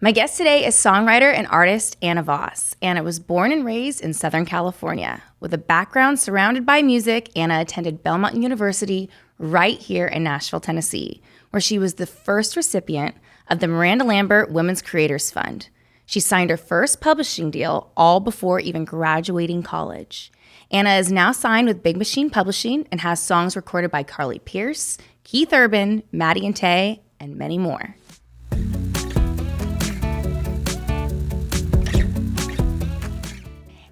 My guest today is songwriter and artist Anna Vaus. Anna was born and raised in Southern California. With a background surrounded by music, Anna attended Belmont University right here in Nashville, Tennessee, where she was the first recipient of the Miranda Lambert Women's Creators Fund. She signed her first publishing deal all before even graduating college. Anna is now signed with Big Machine Publishing and has songs recorded by Carly Pearce, Keith Urban, Maddie and Tay, and many more.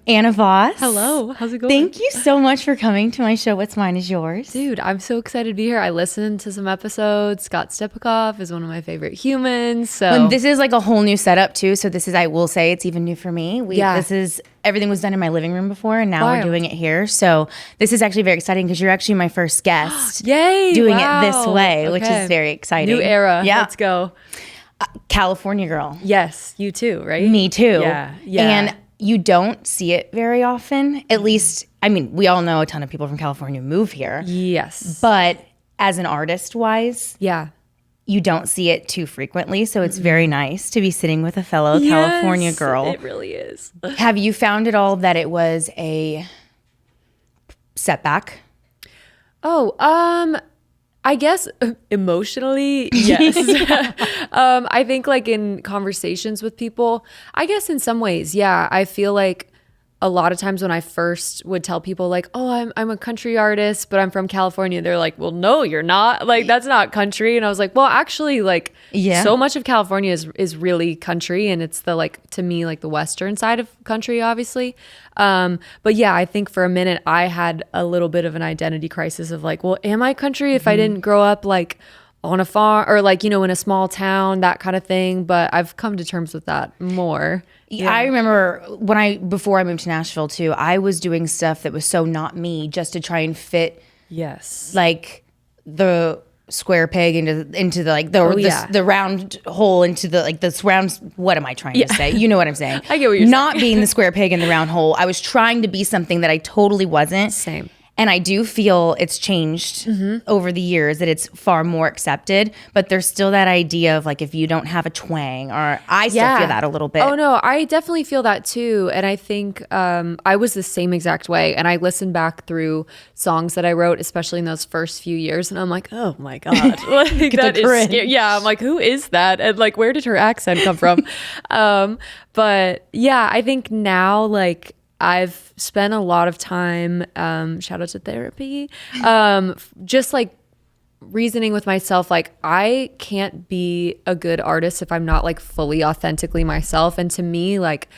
Anna Vaus. Hello, how's it going? Thank you so much for coming to my show, What's Mine Is Yours. Dude, I'm so excited to be here. I listened to some episodes. Scott Stepikoff is one of my favorite humans. So And this is like a whole new setup too. So this is, I will say, it's even new for me. This is, everything was done in my living room before, and now we're doing it here. So this is actually very exciting because you're actually my first guest. Yay! Doing it this way, which is very exciting. New era. Yeah. Let's go. California girl. Yes, you too, right? Me too. Yeah. And you don't see it very often. At least, I mean, we all know a ton of people from California move here. Yes. But as an artist-wise, you don't see it too frequently. So it's very nice to be sitting with a fellow California girl. It really is. Have you found at all that it was a setback? I guess emotionally, yes. I think like in conversations with people, I guess in some ways, yeah. I feel like a lot of times when I first would tell people like, oh, I'm a country artist, but I'm from California. They're like, well, no, you're not. Like, that's not country. And I was like, well, actually, like, so much of California is really country. And it's the, like, to me, like the Western side of country, obviously. But yeah, I think for a minute I had a little bit of an identity crisis of like, well, am I country if I didn't grow up like on a farm or like, you know, in a small town, that kind of thing. But I've come to terms with that more. Yeah. I remember before I moved to Nashville too, I was doing stuff that was so not me just to try and fit like the square peg into the like the round hole into the like this round. What am I trying to say? You know what I'm saying? I get what you're not saying. being the square peg in the round hole. I was trying to be something that I totally wasn't. Same. And I do feel it's changed over the years, that it's far more accepted, but there's still that idea of like, if you don't have a twang, or I still feel that a little bit. Oh no, I definitely feel that too. And I think I was the same exact way. And I listened back through songs that I wrote, especially in those first few years. And I'm like, oh my God, like, that is scary. Yeah, I'm like, who is that? And like, where did her accent come from? But yeah, I think now like, I've spent a lot of time, shout out to therapy, just like reasoning with myself, like I can't be a good artist if I'm not like fully authentically myself. And to me, like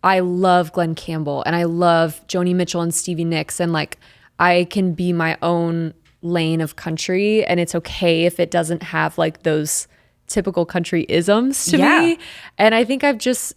I love Glenn Campbell and I love Joni Mitchell and Stevie Nicks, and like I can be my own lane of country, and it's okay if it doesn't have like those typical country isms to me. And I think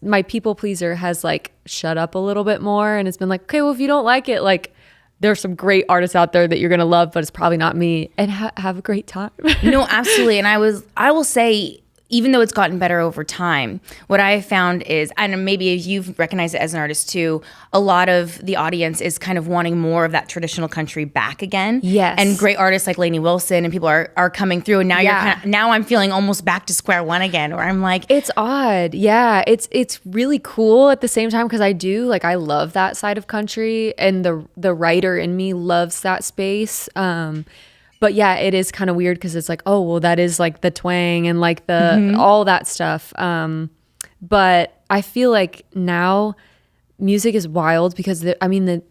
my people pleaser has like shut up a little bit more, and it's been like, okay, well, if you don't like it, like there's some great artists out there that you're gonna love, but it's probably not me, and have a great time. No, absolutely. And I will say, even though it's gotten better over time, what I have found is, and maybe you've recognized it as an artist too, a lot of the audience is kind of wanting more of that traditional country back again. Yes. And great artists like Lainey Wilson and people are coming through, and now now I'm feeling almost back to square one again, where I'm like, it's odd. Yeah. It's really cool at the same time, because I love that side of country, and the writer in me loves that space. But yeah, it is kind of weird because it's like, oh, well, that is like the twang and like the all that stuff. But I feel like now music is wild because the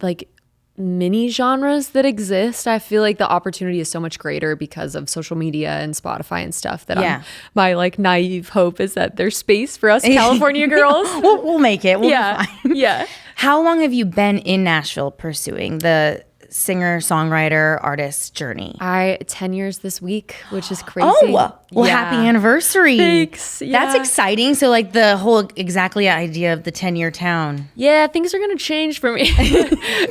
like mini genres that exist, I feel like the opportunity is so much greater because of social media and Spotify and stuff, that my like naive hope is that there's space for us California girls. we'll make it. We'll be fine. Yeah. How long have you been in Nashville pursuing the singer, songwriter, artist journey? 10 years this week, which is crazy. Oh, well, happy anniversary. Thanks. Yeah. That's exciting. So like the whole idea of the 10-year town. Yeah, things are going to change for me.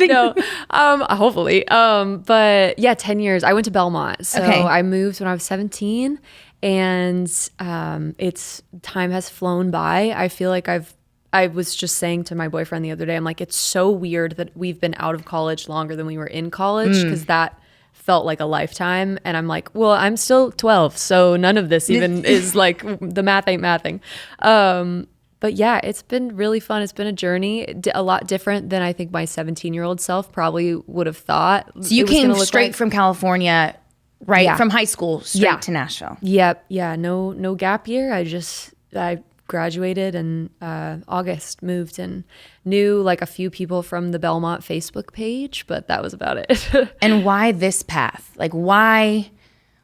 No, hopefully. But yeah, 10 years. I went to Belmont. So I moved when I was 17, and time has flown by. I feel like I was just saying to my boyfriend the other day, I'm like, it's so weird that we've been out of college longer than we were in college, because that felt like a lifetime. And I'm like, well, I'm still 12, so none of this even is like, the math ain't mathing. But yeah, it's been really fun. It's been a journey, a lot different than I think my 17-year-old self probably would have thought. So you came straight from California, right? Yeah. From high school straight to Nashville. Yep. Yeah. No gap year. I graduated in August, moved, and knew like a few people from the Belmont Facebook page, but that was about it. And why this path? Like why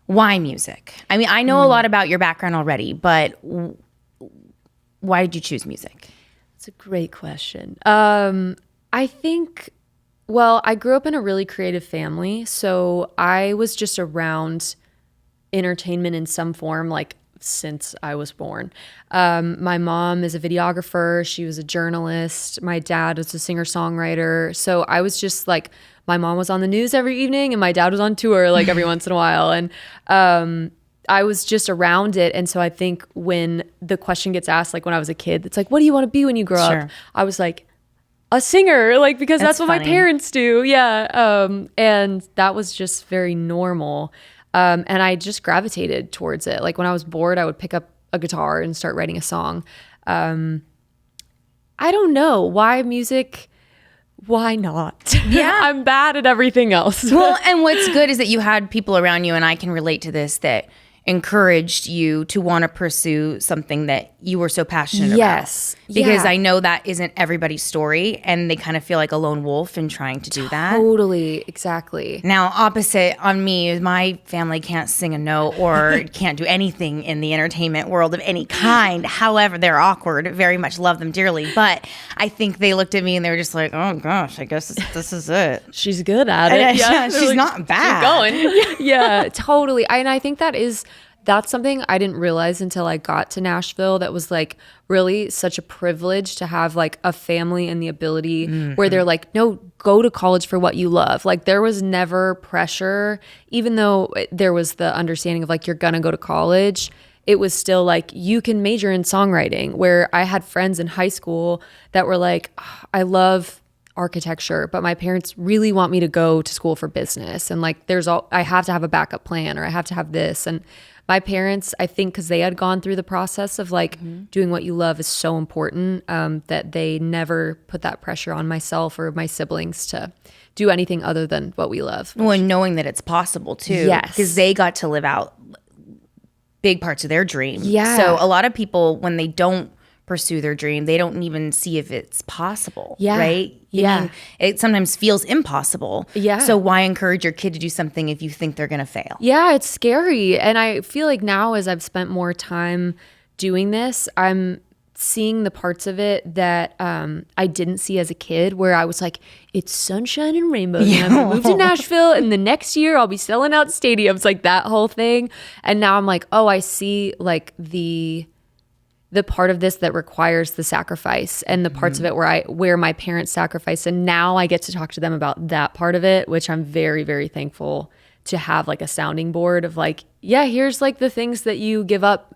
music? I mean, I know a lot about your background already, but why did you choose music? It's a great question. I think, well, I grew up in a really creative family, so I was just around entertainment in some form, like since I was born. My mom is a videographer. She was a journalist. My dad was a singer-songwriter. So I was just like, my mom was on the news every evening and my dad was on tour like every once in a while. And I was just around it. And so I think when the question gets asked, like when I was a kid, it's like, what do you want to be when you grow up? I was like, a singer, like, because that's what funny. My parents do. Yeah. And that was just very normal. And I just gravitated towards it. Like when I was bored, I would pick up a guitar and start writing a song. I don't know why music. Why not? Yeah. I'm bad at everything else. Well, and what's good is that you had people around you, and I can relate to this, that encouraged you to want to pursue something that you were so passionate about. Because I know that isn't everybody's story, and they kind of feel like a lone wolf in trying to do that. Totally, exactly. Now, opposite on me is my family can't sing a note or can't do anything in the entertainment world of any kind. However, they're awkward. Very much love them dearly. But I think they looked at me and they were just like, oh gosh, I guess this is it. She's good at it. Yeah, she's like, not bad. Keep going. Yeah, totally. And I think that's something I didn't realize until I got to Nashville. That was like really such a privilege to have like a family and the ability where they're like, no, go to college for what you love. Like there was never pressure, even though there was the understanding of like, you're gonna go to college. It was still like, you can major in songwriting, where I had friends in high school that were like, oh, I love architecture, but my parents really want me to go to school for business. And like, I have to have a backup plan, or I have to have this. And my parents, I think because they had gone through the process of like doing what you love is so important, that they never put that pressure on myself or my siblings to do anything other than what we love. Well, and knowing that it's possible too. Yes. Because they got to live out big parts of their dream. Yeah. So a lot of people, when they don't pursue their dream, they don't even see if it's possible. Yeah. Right? I mean, it sometimes feels impossible. Yeah. So why encourage your kid to do something if you think they're going to fail? Yeah, it's scary. And I feel like now, as I've spent more time doing this, I'm seeing the parts of it that I didn't see as a kid, where I was like, it's sunshine and rainbows. And I'm going to move to Nashville, and the next year I'll be selling out stadiums, like that whole thing. And now I'm like, oh, I see like the part of this that requires the sacrifice, and the parts of it where my parents sacrificed. And now I get to talk to them about that part of it, which I'm very, very thankful to have like a sounding board of like, yeah, here's like the things that you give up,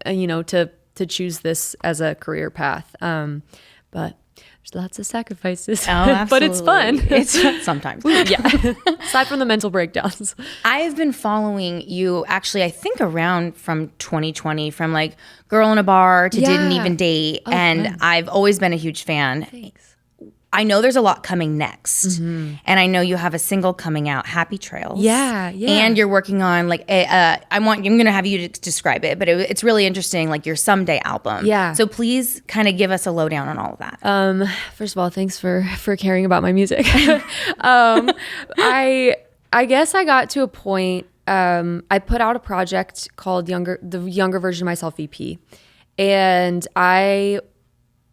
to choose this as a career path. But there's lots of sacrifices. Oh, absolutely. But it's fun. It's sometimes. Yeah. Aside from the mental breakdowns. I've been following you actually, I think around from 2020, from like Girl in a Bar to Didn't Even Date. And fun. I've always been a huge fan. Thanks. I know there's a lot coming next. And I know you have a single coming out, Happy Trails. Yeah. And you're working on like I'm going to have you to describe it, but it's really interesting, like your Someday album. Yeah. So please kind of give us a lowdown on all of that. First of all, thanks for caring about my music. I guess I got to a point, I put out a project called the Younger Version of Myself EP. And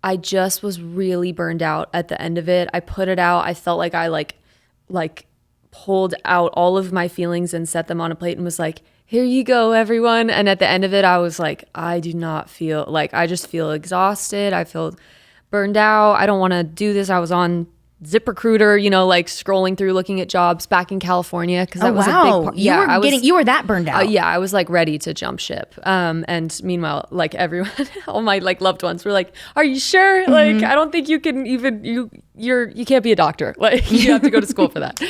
I just was really burned out at the end of it. I put it out. I felt like I like pulled out all of my feelings and set them on a plate and was like, here you go, everyone. And at the end of it, I was like, I do not feel like, I just feel exhausted. I feel burned out. I don't want to do this. I was on ZipRecruiter, like scrolling through, looking at jobs back in California, because that was a big part. You were that burned out. Yeah, I was like ready to jump ship. And meanwhile, like everyone, all my like loved ones were like, "Are you sure? Like, I don't think you can even you can't be a doctor. Like, you have to go to school for that."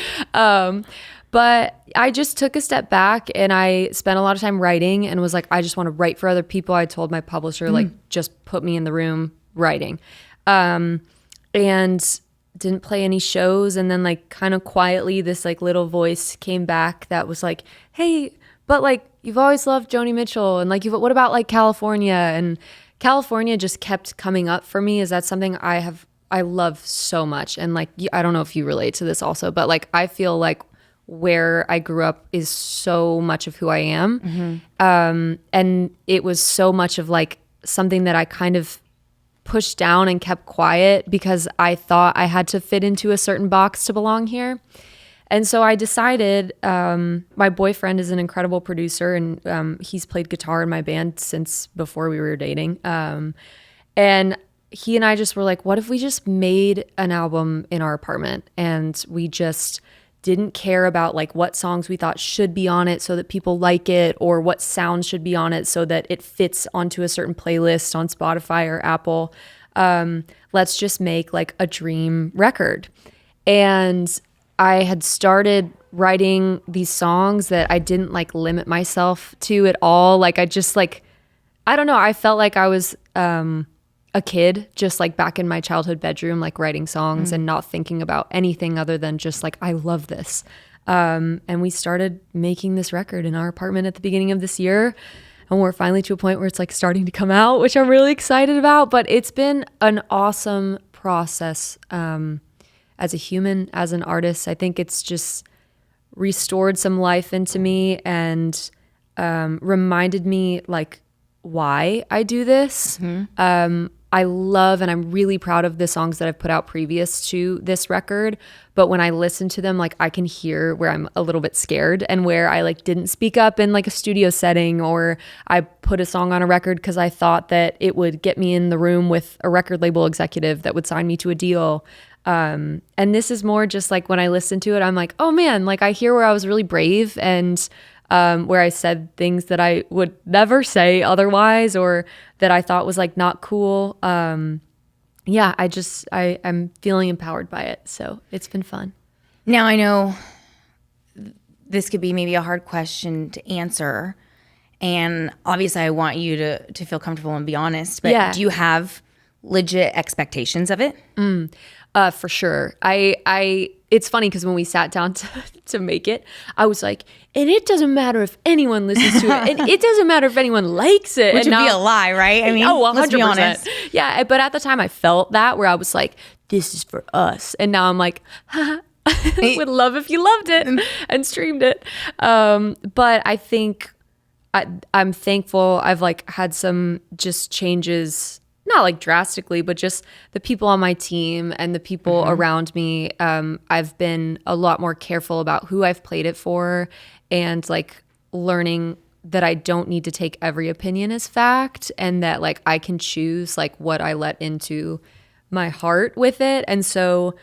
But I just took a step back and I spent a lot of time writing and was like, I just want to write for other people. I told my publisher, like, just put me in the room writing. And didn't play any shows. And then like kind of quietly, this like little voice came back that was like, hey, but like, you've always loved Joni Mitchell. And like, what about like California? And California just kept coming up for me. Is that something I love so much. And like, I don't know if you relate to this also, but like, I feel like where I grew up is so much of who I am. And it was so much of like something that I kind of pushed down and kept quiet because I thought I had to fit into a certain box to belong here. And so I decided, my boyfriend is an incredible producer and he's played guitar in my band since before we were dating. And he and I just were like, what if we just made an album in our apartment and we just didn't care about like what songs we thought should be on it so that people like it, or what sounds should be on it so that it fits onto a certain playlist on Spotify or Apple. Let's just make like a dream record. And I had started writing these songs that I didn't like limit myself to at all. Like I just like, I don't know. I felt like I was a kid just like back in my childhood bedroom, like writing songs and not thinking about anything other than just like, I love this. And we started making this record in our apartment at the beginning of this year. And we're finally to a point where it's like starting to come out, which I'm really excited about. But it's been an awesome process as a human, as an artist. I think it's just restored some life into me and reminded me like why I do this. I love and I'm really proud of the songs that I've put out previous to this record. But when I listen to them, like I can hear where I'm a little bit scared and where I like didn't speak up in like a studio setting, or I put a song on a record because I thought that it would get me in the room with a record label executive that would sign me to a deal. And this is more just like when I listen to it, I'm like, oh man, like I hear where I was really brave and where I said things that I would never say otherwise, or that I thought was like not cool. I'm feeling empowered by it. So it's been fun. Now I know this could be maybe a hard question to answer. And obviously I want you to feel comfortable and be honest, but do you have legit expectations of it? For sure. It's funny because when we sat down to make it, I was like, and it doesn't matter if anyone listens to it, and it doesn't matter if anyone likes it. Which would be a lie, right? I mean, 100%. Let's be honest. Yeah, but at the time I felt that, where I was like, this is for us. And now I'm like, would love if you loved it and streamed it. But I think I'm thankful. I've like had some just changes, not like drastically, but just the people on my team and the people around me. I've been a lot more careful about who I've played it for, and like learning that I don't need to take every opinion as fact, and that like I can choose like what I let into my heart with it. And so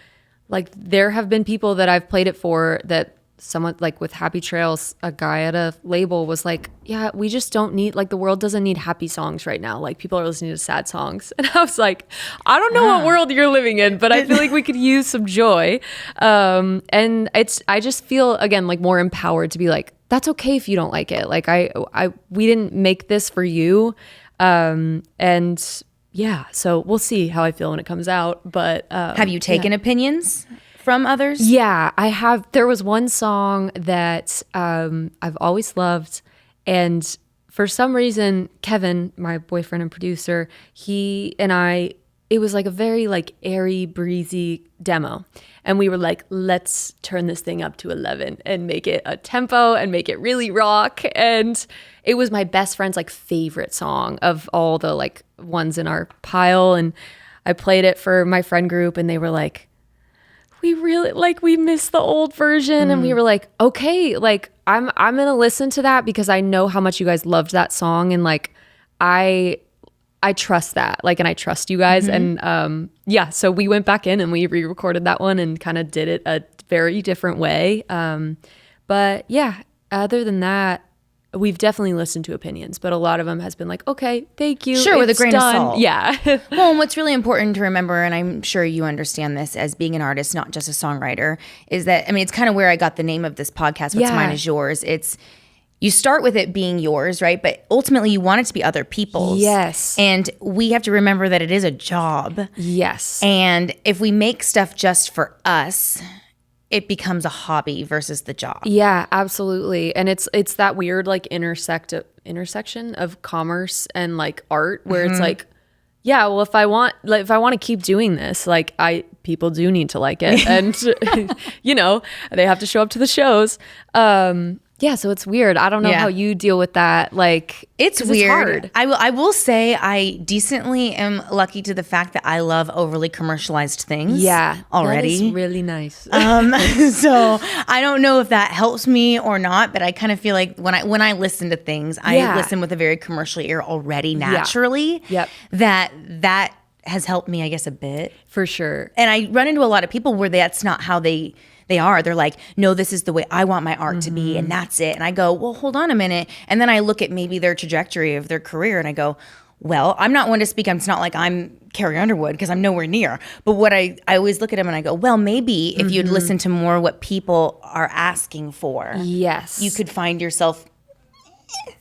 like there have been people that I've played it for that someone like with Happy Trails, a guy at a label was like, yeah, we just don't need, like the world doesn't need happy songs right now. Like people are listening to sad songs. And I was like, I don't know what world you're living in, but I feel like we could use some joy. And I just feel again, like more empowered to be like, that's okay if you don't like it. Like we didn't make this for you. And yeah, so we'll see how I feel when it comes out. But have you taken opinions from others? Yeah, I have. There was one song that I've always loved, and for some reason, Kevin, my boyfriend and producer, he and I, it was like a very like airy, breezy demo, and we were like, let's turn this thing up to 11 and make it a tempo and make it really rock. And it was my best friend's like favorite song of all the like ones in our pile, and I played it for my friend group, and they were like, we really like, we missed the old version. And we were like, okay, like I'm going to listen to that because I know how much you guys loved that song. And like, I trust that, like, and I trust you guys. And so we went back in and we re-recorded that one and kind of did it a very different way. But yeah, other than that, we've definitely listened to opinions, but a lot of them has been like, okay, thank you. Sure, with a grain of salt. Yeah. Well, and what's really important to remember, and I'm sure you understand this as being an artist, not just a songwriter, is that, I mean, it's kind of where I got the name of this podcast, What's Mine Is Yours. It's, you start with it being yours, right? But ultimately you want it to be other people's. Yes. And we have to remember that it is a job. Yes. And if we make stuff just for us, it becomes a hobby versus the job. Yeah, absolutely. And it's that weird like intersection of commerce and like art where it's like, yeah, well, if I want to keep doing this, like people do need to like it. And you know, they have to show up to the shows. Yeah, so it's weird. I don't know how you deal with that. Like, it's weird. It's hard. I will say I decently am lucky to the fact that I love overly commercialized things. Yeah, already. That is really nice. So I don't know if that helps me or not, but I kind of feel like when I listen to things, I listen with a very commercial ear already naturally. Yep. That has helped me, I guess, a bit. For sure. And I run into a lot of people where that's not how they are. They're like, no, this is the way I want my art to be, and that's it. And I go, well, hold on a minute. And then I look at maybe their trajectory of their career and I go, well, I'm not one to speak. It's not like I'm Carrie Underwood because I'm nowhere near. But what I always look at them and I go, well, maybe if you'd listen to more what people are asking for, yes, you could find yourself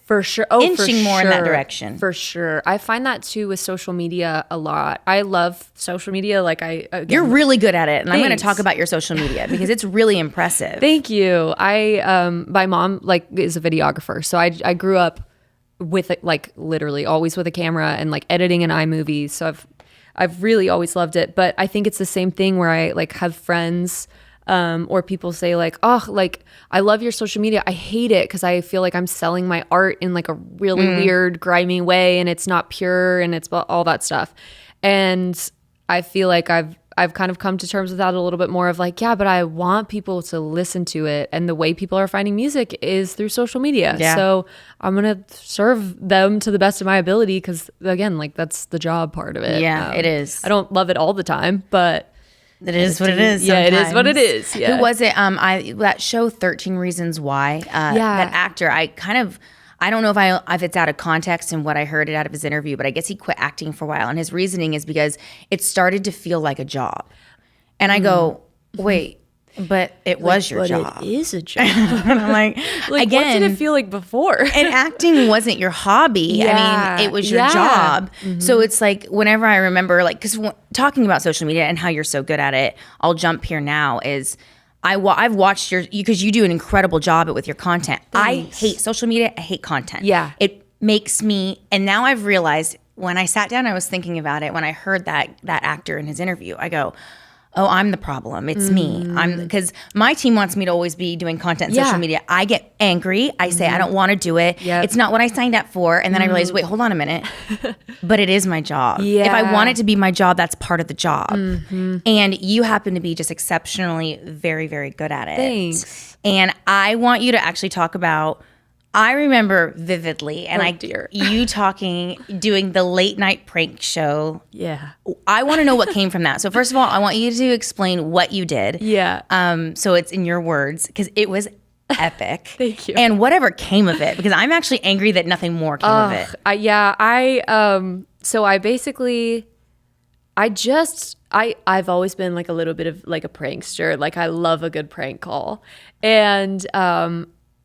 for sure. Inching more in that direction. For sure. I find that too with social media a lot. I love social media. Like you're really good at it. And Thanks. I'm going to talk about your social media because it's really impressive. Thank you. My mom like is a videographer. So I grew up with like literally always with a camera and like editing in iMovie. So I've really always loved it. But I think it's the same thing where I like have friends or people say like, oh, like I love your social media. I hate it because I feel like I'm selling my art in like a really weird, grimy way, and it's not pure, and it's all that stuff. And I feel like I've kind of come to terms with that a little bit more of like, yeah, but I want people to listen to it, and the way people are finding music is through social media. Yeah. So I'm gonna serve them to the best of my ability because again, like that's the job part of it. Yeah, it is. I don't love it all the time, but it is what it is. Yeah, it is what it is. Yeah. Who was it? That show 13 Reasons Why. That actor. I don't know if it's out of context and what I heard it out of his interview, but I guess he quit acting for a while, and his reasoning is because it started to feel like a job. And I go, wait. But it was your job. It is a job. And I'm like again, what did it feel like before? And acting wasn't your hobby. Yeah. I mean, it was your job. So it's like whenever I remember, like, because talking about social media and how you're so good at it, I'll jump here now is I've watched because you do an incredible job with your content. Thanks. I hate social media. I hate content. Yeah. It makes me, and now I've realized when I sat down, I was thinking about it. When I heard that actor in his interview, I go, oh, I'm the problem. It's me. Because my team wants me to always be doing content on social media. I get angry. I say, I don't want to do it. Yep. It's not what I signed up for. And then I realize, wait, hold on a minute. But it is my job. Yeah. If I want it to be my job, that's part of the job. And you happen to be just exceptionally very, very good at it. Thanks. And I want you to actually talk about, I remember vividly, and you doing the late night prank show. Yeah. I want to know what came from that. So first of all, I want you to explain what you did. Yeah. So it's in your words, because it was epic. Thank you. And whatever came of it, because I'm actually angry that nothing more came of it. So I basically, I've always been like a little bit of like a prankster. Like I love a good prank call. And,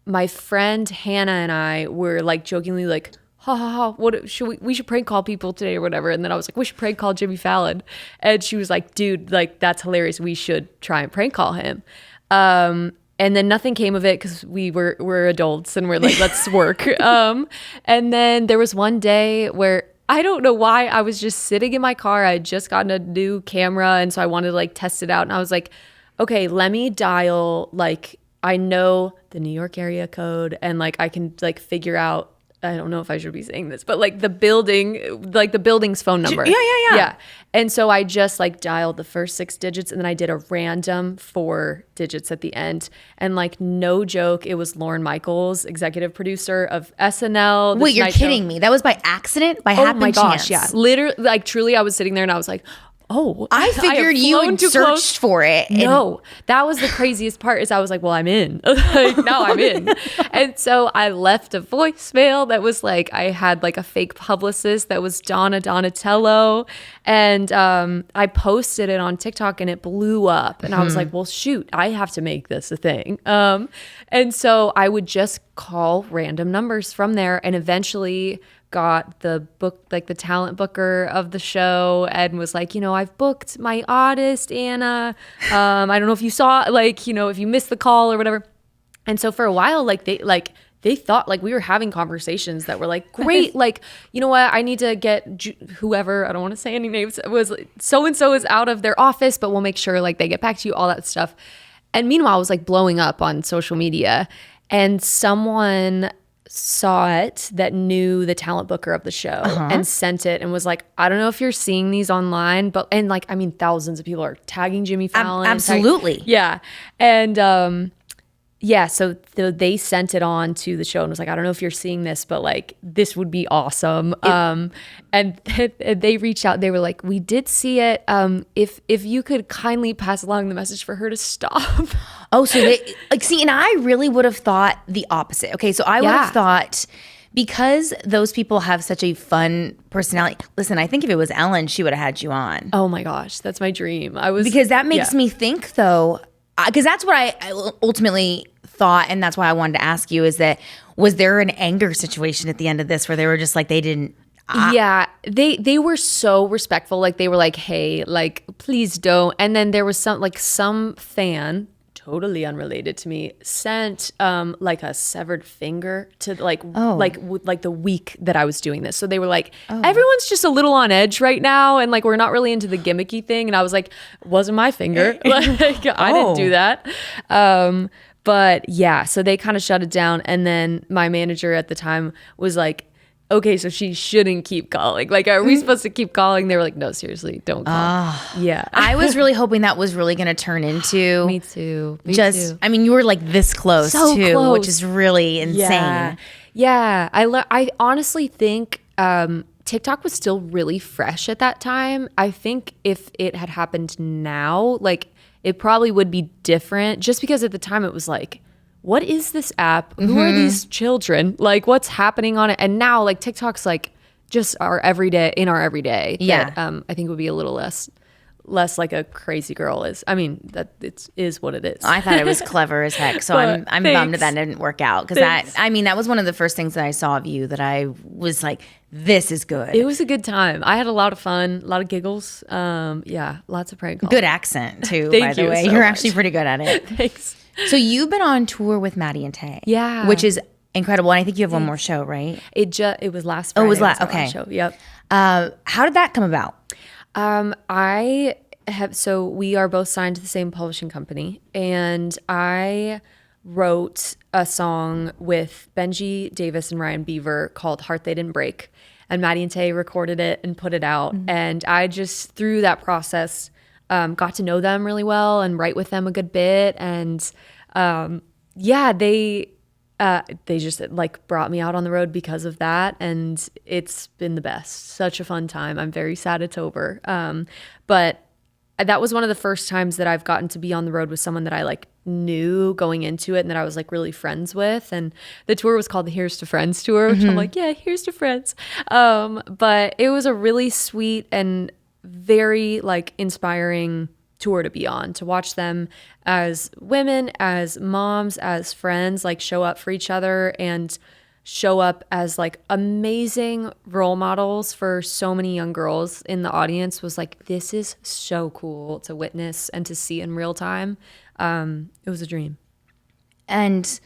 my friend Hannah and I were like jokingly like, ha ha ha, what should we should prank call people today or whatever. And then I was like, we should prank call Jimmy Fallon. And she was like, dude, like that's hilarious. We should try and prank call him. And then nothing came of it because we're adults and we're like, let's work. And then there was one day where I don't know why I was just sitting in my car. I had just gotten a new camera. And so I wanted to like test it out. And I was like, okay, let me dial like, I know the New York area code and like I can like figure out, I don't know if I should be saying this, but like the building's phone number. Yeah. And so I just like dialed the first 6 digits and then I did a random 4 digits at the end. And like no joke, it was Lorne Michaels, executive producer of SNL. Wait, you're kidding me. That was by accident? By happen chance? Yeah. Literally, like truly I was sitting there and I was like, oh, I figured you had searched for it. No, that was the craziest part is I was like, well, I'm in. Like, now I'm in. And so I left a voicemail that was like, I had like a fake publicist that was Donna Donatello. And I posted it on TikTok and it blew up. And I was like, well, shoot, I have to make this a thing. And so I would just call random numbers from there and eventually got the book, like the talent booker of the show, and was like, you know, I've booked my artist, Anna. I don't know if you saw, like, you know, if you missed the call or whatever. And so for a while, they thought like we were having conversations that were like, great, like, you know what, I need to get whoever, I don't want to say any names, was so-and-so is out of their office, but we'll make sure like they get back to you, all that stuff. And meanwhile, I was like blowing up on social media, and someone saw it that knew the talent booker of the show and sent it and was like, I don't know if you're seeing these online, but, and like, I mean, thousands of people are tagging Jimmy Fallon. Absolutely. Yeah. And yeah, so they sent it on to the show and was like, I don't know if you're seeing this, but like, this would be awesome. And they reached out. They were like, we did see it. If you could kindly pass along the message for her to stop. Oh, so they like, see, and I really would have thought the opposite. Okay, so I would have thought, because those people have such a fun personality. Listen, I think if it was Ellen, she would have had you on. Oh my gosh, that's my dream. Because that makes me think though, because that's what I ultimately thought, and that's why I wanted to ask you, is that, was there an anger situation at the end of this where they were just like, they didn't? Yeah, they were so respectful. Like they were like, hey, like, please don't. And then there was some fan, totally unrelated to me, sent like a severed finger to like the week that I was doing this. So they were like, everyone's just a little on edge right now, and like we're not really into the gimmicky thing. And I was like, wasn't my finger. Like I didn't do that. But yeah, so they kind of shut it down. And then my manager at the time was like, okay, so she shouldn't keep calling. Like, are we supposed to keep calling? They were like, no, seriously, don't call. Yeah. I was really hoping that was really going to turn into. Me too. I mean, you were like this close too, close. which is really insane. Yeah. I honestly think TikTok was still really fresh at that time. I think if it had happened now, like, it probably would be different, just because at the time it was like, what is this app? Who are these children? Like, what's happening on it? And now, like, TikTok's like just our everyday. Yeah. That, I think would be a little less like a crazy girl is. I mean, that is what it is. I thought it was clever as heck. So I'm bummed that didn't work out, because that was one of the first things that I saw of you that I was like, this is good. It was a good time. I had a lot of fun, a lot of giggles. Yeah, lots of prank calls. Good accent too, by the way. You're actually pretty good at it. Thanks. So you've been on tour with Maddie and Tay. Yeah. Which is incredible. And I think you have one more show, right? It was last Friday. Oh, it was last. Okay. Show. Yep. How did that come about? So we are both signed to the same publishing company, and I wrote a song with Benji Davis and Ryan Beaver called Heart They Didn't Break, and Maddie and Tay recorded it and put it out. And I just, through that process, got to know them really well and write with them a good bit. And they just like brought me out on the road because of that. And it's been the best. Such a fun time. I'm very sad it's over. But that was one of the first times that I've gotten to be on the road with someone that I like knew going into it and that I was like really friends with. And the tour was called the Here's to Friends tour, which I'm like, yeah, here's to friends. But it was a really sweet and very like inspiring tour to be on, to watch them as women, as moms, as friends, like show up for each other and show up as like amazing role models for so many young girls in the audience. Was like, this is so cool to witness and to see in real time. It was a dream. And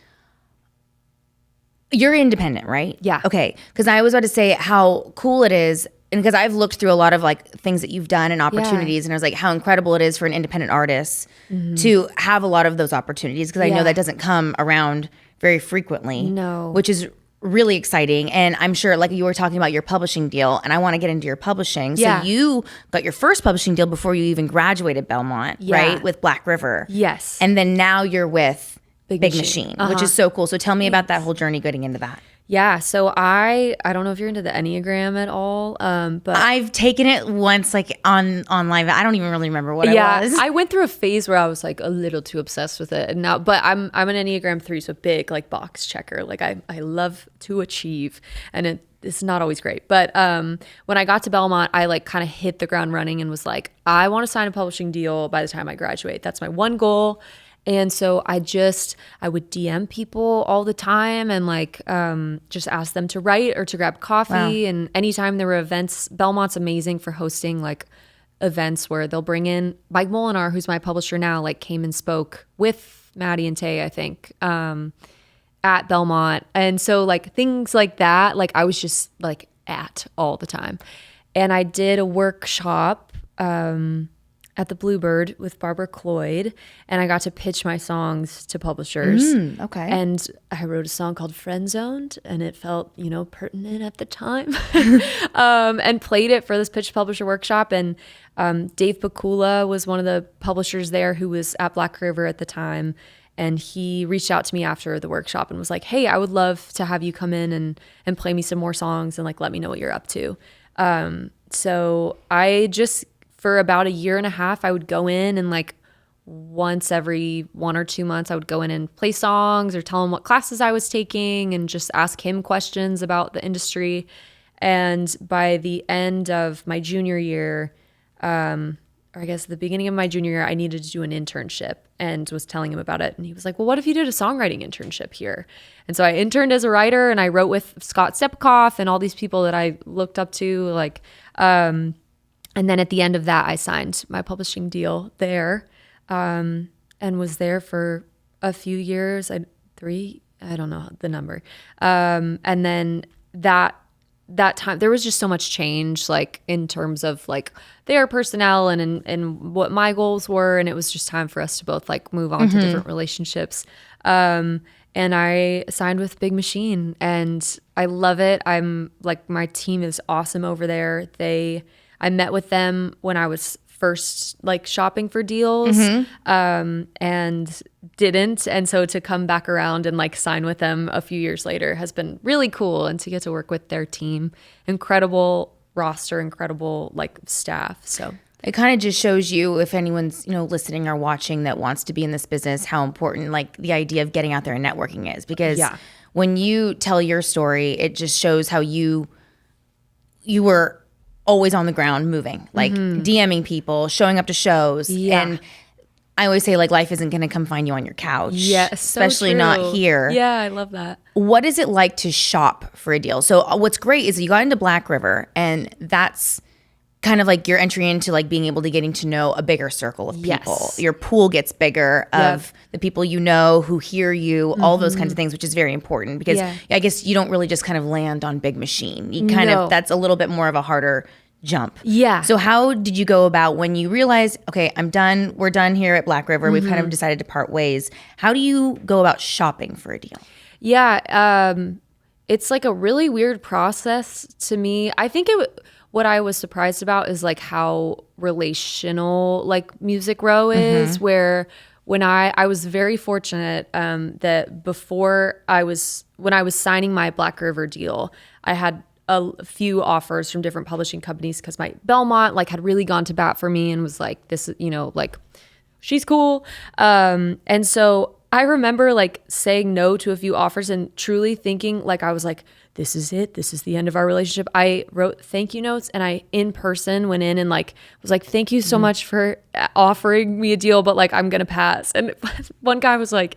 you're independent, right? Yeah. Okay. Because I was about to say how cool it is, and because I've looked through a lot of like things that you've done and opportunities, and I was like, how incredible it is for an independent artist to have a lot of those opportunities, because I know that doesn't come around very frequently. No. Which is really exciting. And I'm sure, like you were talking about your publishing deal, and I want to get into your publishing. So you got your first publishing deal before you even graduated Belmont, right? With Black River. Yes. And then now you're with Big Machine, which is so cool. So tell me about that whole journey getting into that. Yeah, so I don't know if you're into the Enneagram at all, but I've taken it once, like on live. I don't even really remember what it was. I went through a phase where I was like a little too obsessed with it, and now, but I'm an Enneagram 3, so big like box checker. Like I love to achieve, and it's not always great. But when I got to Belmont, I like kind of hit the ground running and was like, I want to sign a publishing deal by the time I graduate. That's my one goal. And so I would DM people all the time and like just ask them to write or to grab coffee. Wow. And anytime there were events, Belmont's amazing for hosting like events where they'll bring in Mike Molinar, who's my publisher now, like came and spoke with Maddie and Tay, I think, at Belmont. And so like things like that, like I was just like at all the time. And I did a workshop at the Bluebird with Barbara Cloyd, and I got to pitch my songs to publishers. Okay. And I wrote a song called Friend Zoned, and it felt, pertinent at the time. And played it for this pitch publisher workshop. And Dave Bakula was one of the publishers there who was at Black River at the time. And he reached out to me after the workshop and was like, hey, I would love to have you come in and play me some more songs and like let me know what you're up to. So I just, for about a year and a half, I would go in and like once every 1 or 2 months, I would go in and play songs or tell him what classes I was taking and just ask him questions about the industry. And by the end of my junior year, or I guess the beginning of my junior year, I needed to do an internship and was telling him about it. And he was like, well, what if you did a songwriting internship here? And so I interned as a writer and I wrote with Scott Stepkoff and all these people that I looked up to, like, and then at the end of that, I signed my publishing deal there, and was there for a few years, 3, I don't know the number. And then that time, there was just so much change, like in terms of like their personnel and what my goals were. And it was just time for us to both like move on to different relationships. And I signed with Big Machine and I love it. I'm like, my team is awesome over there. I met with them when I was first like shopping for deals, and didn't. And so to come back around and like sign with them a few years later has been really cool. And to get to work with their team, incredible roster, incredible like staff. So it kind of just shows you, if anyone's, listening or watching that wants to be in this business, how important like the idea of getting out there and networking is. Because when you tell your story, it just shows how you were always on the ground moving, like DMing people, showing up to shows. And I always say like life isn't going to come find you on your couch. Yes, especially so not here. Yeah, I love that. What is it like to shop for a deal? So what's great is you got into Black River, and that's kind of like your entry into like being able to getting to know a bigger circle of people. Yes. Your pool gets bigger of the people you know who hear you, all those kinds of things, which is very important because I guess you don't really just kind of land on Big Machine. You kind of, that's a little bit more of a harder jump. Yeah. So how did you go about when you realized, okay, I'm done, we're done here at Black River, we've kind of decided to part ways. How do you go about shopping for a deal? Yeah. It's like a really weird process to me. I think what I was surprised about is like how relational like Music Row is, where when I was very fortunate that when I was signing my Black River deal, I had a few offers from different publishing companies because my Belmont like had really gone to bat for me and was like, this, like she's cool. And so I remember like saying no to a few offers and truly thinking like, I was like, this is it. This is the end of our relationship. I wrote thank you notes and I in person went in and like was like, thank you so much for offering me a deal, but like I'm gonna pass. And one guy was like,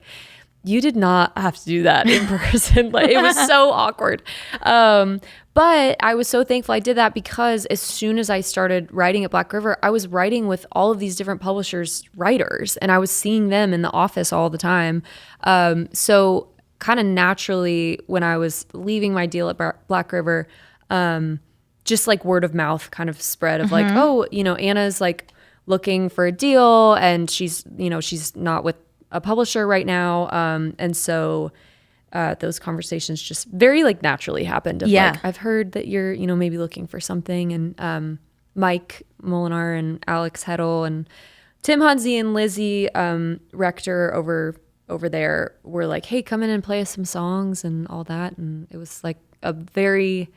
you did not have to do that in person. Like it was so awkward. But I was so thankful I did that because as soon as I started writing at Black River, I was writing with all of these different publishers' writers and I was seeing them in the office all the time. So kind of naturally when I was leaving my deal at Black River, just like word of mouth kind of spread of like, oh, Anna's like looking for a deal and she's not with a publisher right now. And so those conversations just very like naturally happened of like, I've heard that you're, maybe looking for something. And Mike Molinar and Alex Heddle and Tim Hunsey and Lizzie Rector over over there were like, hey, come in and play us some songs and all that. And it was like a very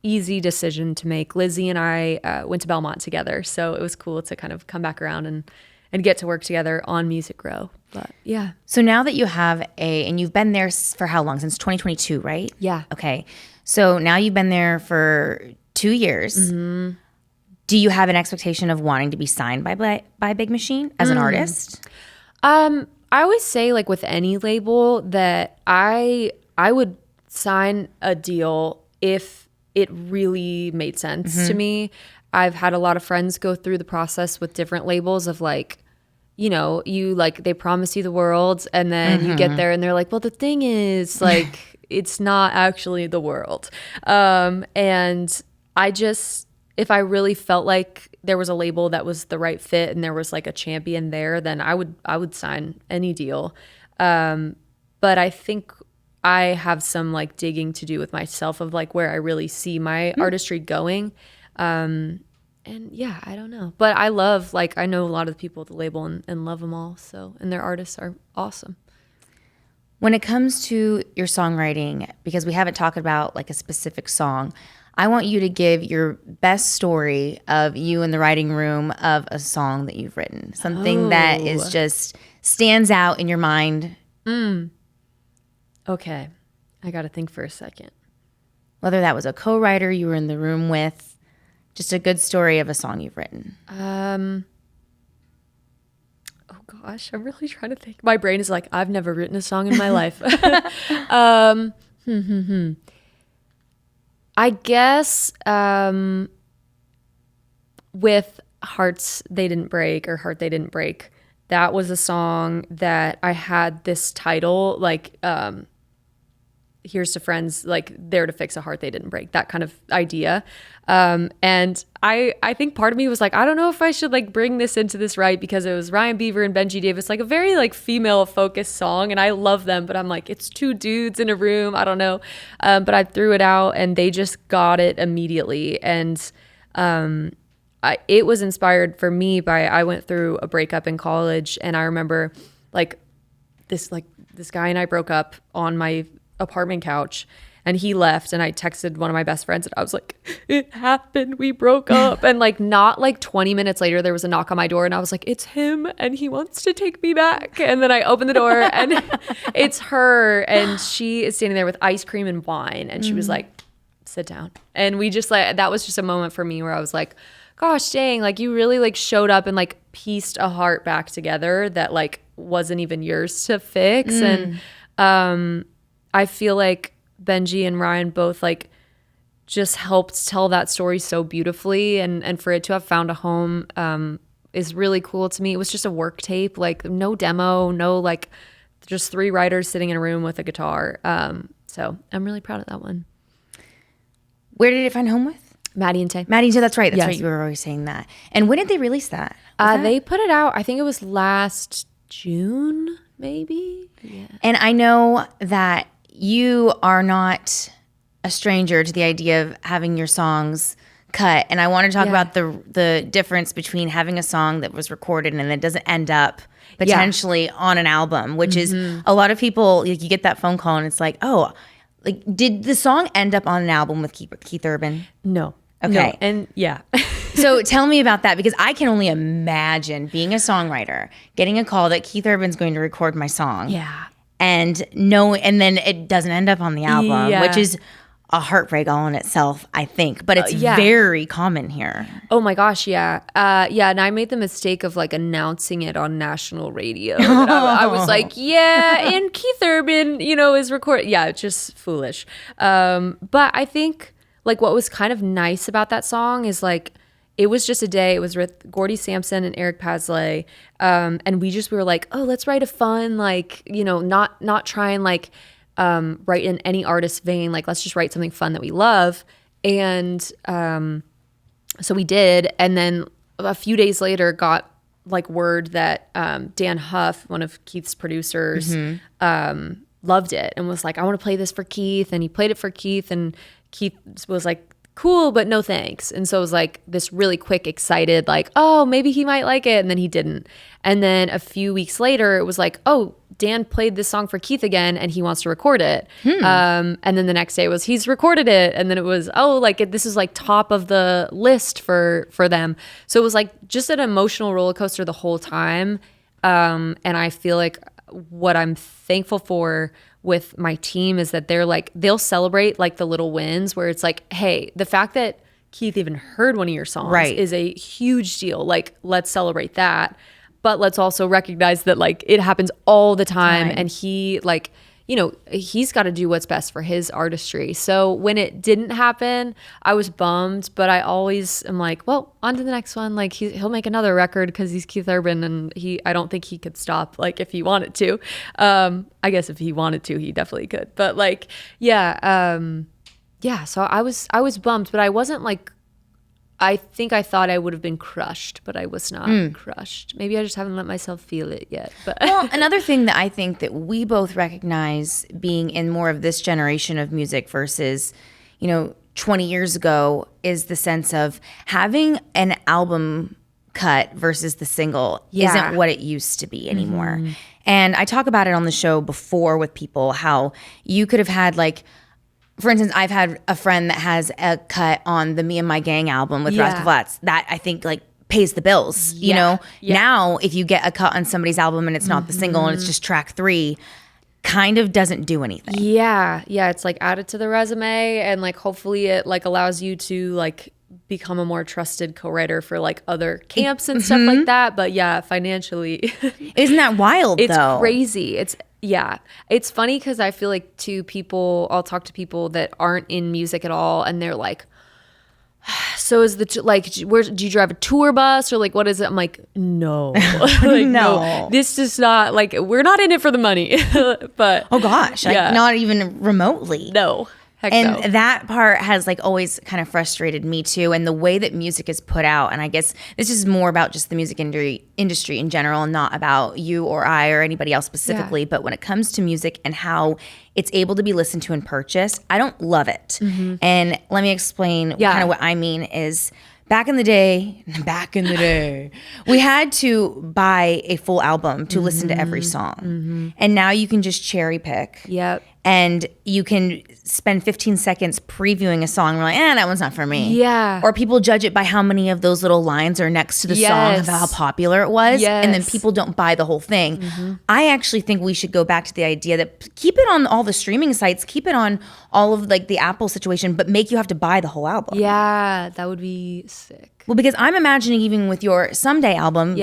easy decision to make. Lizzie and I went to Belmont together. So it was cool to kind of come back around and get to work together on Music Row. But yeah. So now that you have and you've been there for how long? Since 2022, right? Yeah. Okay. So now you've been there for 2 years. Mm-hmm. Do you have an expectation of wanting to be signed by Big Machine as an artist? I always say, like, with any label that I would sign a deal if it really made sense to me. I've had a lot of friends go through the process with different labels of like, you know, you like, they promise you the world and then you get there and they're like, well, the thing is like, it's not actually the world. And I just, if I really felt like there was a label that was the right fit and there was like a champion there, then I would sign any deal. But I think I have some like digging to do with myself of like where I really see my artistry going. And yeah, I don't know. But I love, like, I know a lot of the people at the label and love them all. So, and their artists are awesome. When it comes to your songwriting, because we haven't talked about like a specific song, I want you to give your best story of you in the writing room of a song that you've written. Something that is just stands out in your mind. Okay. I got to think for a second. Whether that was a co-writer you were in the room with, just a good story of a song you've written. Oh gosh, I'm really trying to think. My brain is like, I've never written a song in my life. I guess with Hearts They Didn't Break or Heart They Didn't Break, that was a song that I had this title, like, here's to friends, like, there to fix a heart they didn't break, that kind of idea. And I think part of me was like, I don't know if I should like bring this into this right, because it was Ryan Beaver and Benji Davis, like a very like female focused song, and I love them, but I'm like, it's two dudes in a room, I don't know. But I threw it out and they just got it immediately. And it was inspired for me by, I went through a breakup in college, and I remember this guy and I broke up on my apartment couch, and he left, and I texted one of my best friends and I was like, it happened, we broke up. And like, not like 20 minutes later there was a knock on my door and I was like, it's him and he wants to take me back. And then I opened the door and it's her, and she is standing there with ice cream and wine, and she was like, sit down. And we just like, that was just a moment for me where I was like, gosh dang, like you really like showed up and like pieced a heart back together that like wasn't even yours to fix. And I feel like Benji and Ryan both like just helped tell that story so beautifully, and for it to have found a home is really cool to me. It was just a work tape, like no demo, no like, just three writers sitting in a room with a guitar. So I'm really proud of that one. Where did it find home with? Maddie and Tay. Maddie and Tay, that's right. That's Yes. right. You were always saying that. And when did they release that? They put it out, I think it was last June, maybe. Yeah. And I know that you are not a stranger to the idea of having your songs cut. And I want to talk about the difference between having a song that was recorded and it doesn't end up potentially on an album, which is a lot of people, like, you get that phone call and it's like, oh, like, did the song end up on an album with Keith Urban? No. Okay. No. And yeah. So tell me about that, because I can only imagine being a songwriter, getting a call that Keith Urban's going to record my song. Yeah. And then it doesn't end up on the album, which is a heartbreak all in itself, I think. But it's very common here. Oh my gosh, yeah. And I made the mistake of like announcing it on national radio. And I was like, and Keith Urban, is recording. Yeah, it's just foolish. But I think like what was kind of nice about that song is like, it was just a day. It was with Gordy Sampson and Eric Pasley. And we were like, oh, let's write a fun, like, not try and like write in any artist vein. Like, let's just write something fun that we love. And so we did. And then a few days later got like word that Dan Huff, one of Keith's producers, loved it and was like, I want to play this for Keith. And he played it for Keith, and Keith was like, cool, but no thanks. And so it was like this really quick, excited, like, oh, maybe he might like it. And then he didn't. And then a few weeks later, it was like, oh, Dan played this song for Keith again and he wants to record it. And then the next day was he's recorded it. And then it was, this is like top of the list for them. So it was like just an emotional roller coaster the whole time. And I feel like what I'm thankful for with my team is that they'll celebrate like the little wins where it's like, hey, the fact that Keith even heard one of your songs is a huge deal. Like, let's celebrate that. But let's also recognize that like it happens all the time. And he like, he's got to do what's best for his artistry. So when it didn't happen, I was bummed, but I always am like, well, on to the next one. Like he'll make another record because he's Keith Urban and I don't think he could stop like if he wanted to. I guess if he wanted to, he definitely could. But like, so I was bummed, but I wasn't like, I think I thought I would have been crushed, but I was not crushed. Maybe I just haven't let myself feel it yet. But well, another thing that I think that we both recognize being in more of this generation of music versus, 20 years ago is the sense of having an album cut versus the single isn't what it used to be anymore. And I talk about it on the show before with people, how you could have had like, for instance, I've had a friend that has a cut on the Me and My Gang album with Rascal Flatts that I think like pays the bills, you know? Now, if you get a cut on somebody's album and it's not the single and it's just track 3, kind of doesn't do anything. Yeah. It's like added to the resume and like hopefully it like allows you to like become a more trusted co-writer for like other camps and stuff like that. But yeah, financially. Isn't that wild though? It's crazy. It's funny because I feel like I'll talk to people that aren't in music at all and they're like, so is where do you drive a tour bus or like what is it? I'm like, no. Like, no. This is not like we're not in it for the money. But oh gosh, like not even remotely. No. And that part has like always kind of frustrated me too. And the way that music is put out, and I guess this is more about just the music industry in general, and not about you or I or anybody else specifically. But when it comes to music and how it's able to be listened to and purchased, I don't love it. And let me explain kind of what I mean is back in the day, we had to buy a full album to listen to every song. And now you can just cherry pick. Yep. And you can spend 15 seconds previewing a song. We're like, that one's not for me. Yeah. Or people judge it by how many of those little lines are next to the song of how popular it was. Yes. And then people don't buy the whole thing. I actually think we should go back to the idea that keep it on all the streaming sites, keep it on all of like the Apple situation, but make you have to buy the whole album. Yeah, that would be sick. Well, because I'm imagining even with your Someday album,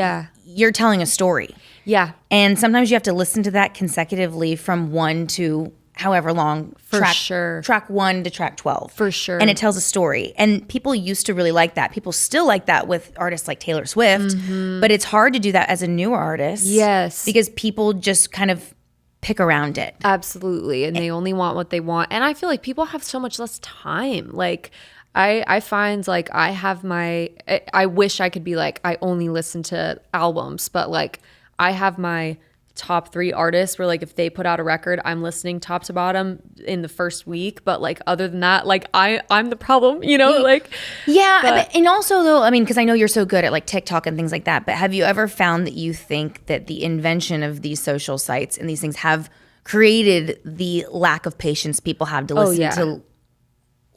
you're telling a story. Yeah. And sometimes you have to listen to that consecutively from 1 to however long, track 1 to track 12. For sure. And it tells a story. And people used to really like that. People still like that with artists like Taylor Swift. But it's hard to do that as a newer artist. Yes. Because people just kind of pick around it. Absolutely. And they only want what they want. And I feel like people have so much less time. Like I find like I wish I could be like, I only listen to albums. But like I have my top 3 artists where like if they put out a record, I'm listening top to bottom in the first week, but like other than that, like I'm the problem, like and also though, I mean, because I know you're so good at like TikTok and things like that, but have you ever found that you think that the invention of these social sites and these things have created the lack of patience people have to listen to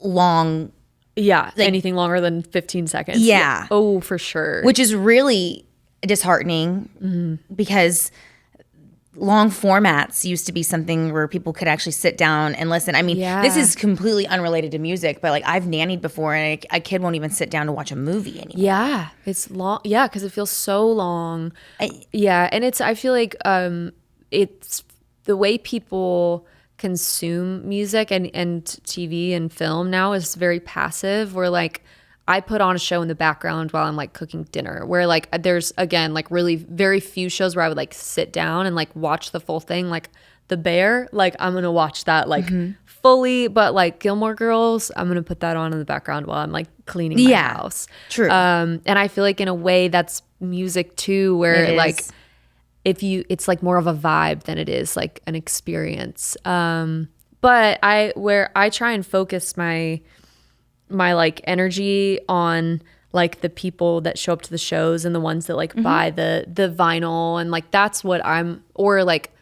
long anything longer than 15 seconds? Oh, for sure. Which is really disheartening because long formats used to be something where people could actually sit down and listen. I mean, this is completely unrelated to music, but like I've nannied before and a kid won't even sit down to watch a movie anymore. Yeah, it's long. Yeah, because it feels so long. And I feel like it's the way people consume music and TV and film now is very passive, where like I put on a show in the background while I'm like cooking dinner, where like there's again like really very few shows where I would like sit down and like watch the full thing. Like The Bear, like I'm gonna watch that like fully, but like Gilmore Girls, I'm gonna put that on in the background while I'm like cleaning my house. True. And I feel like in a way that's music too, where like it's like more of a vibe than it is like an experience. But I try and focus my like energy on like the people that show up to the shows and the ones that like buy the vinyl, and like that's what or like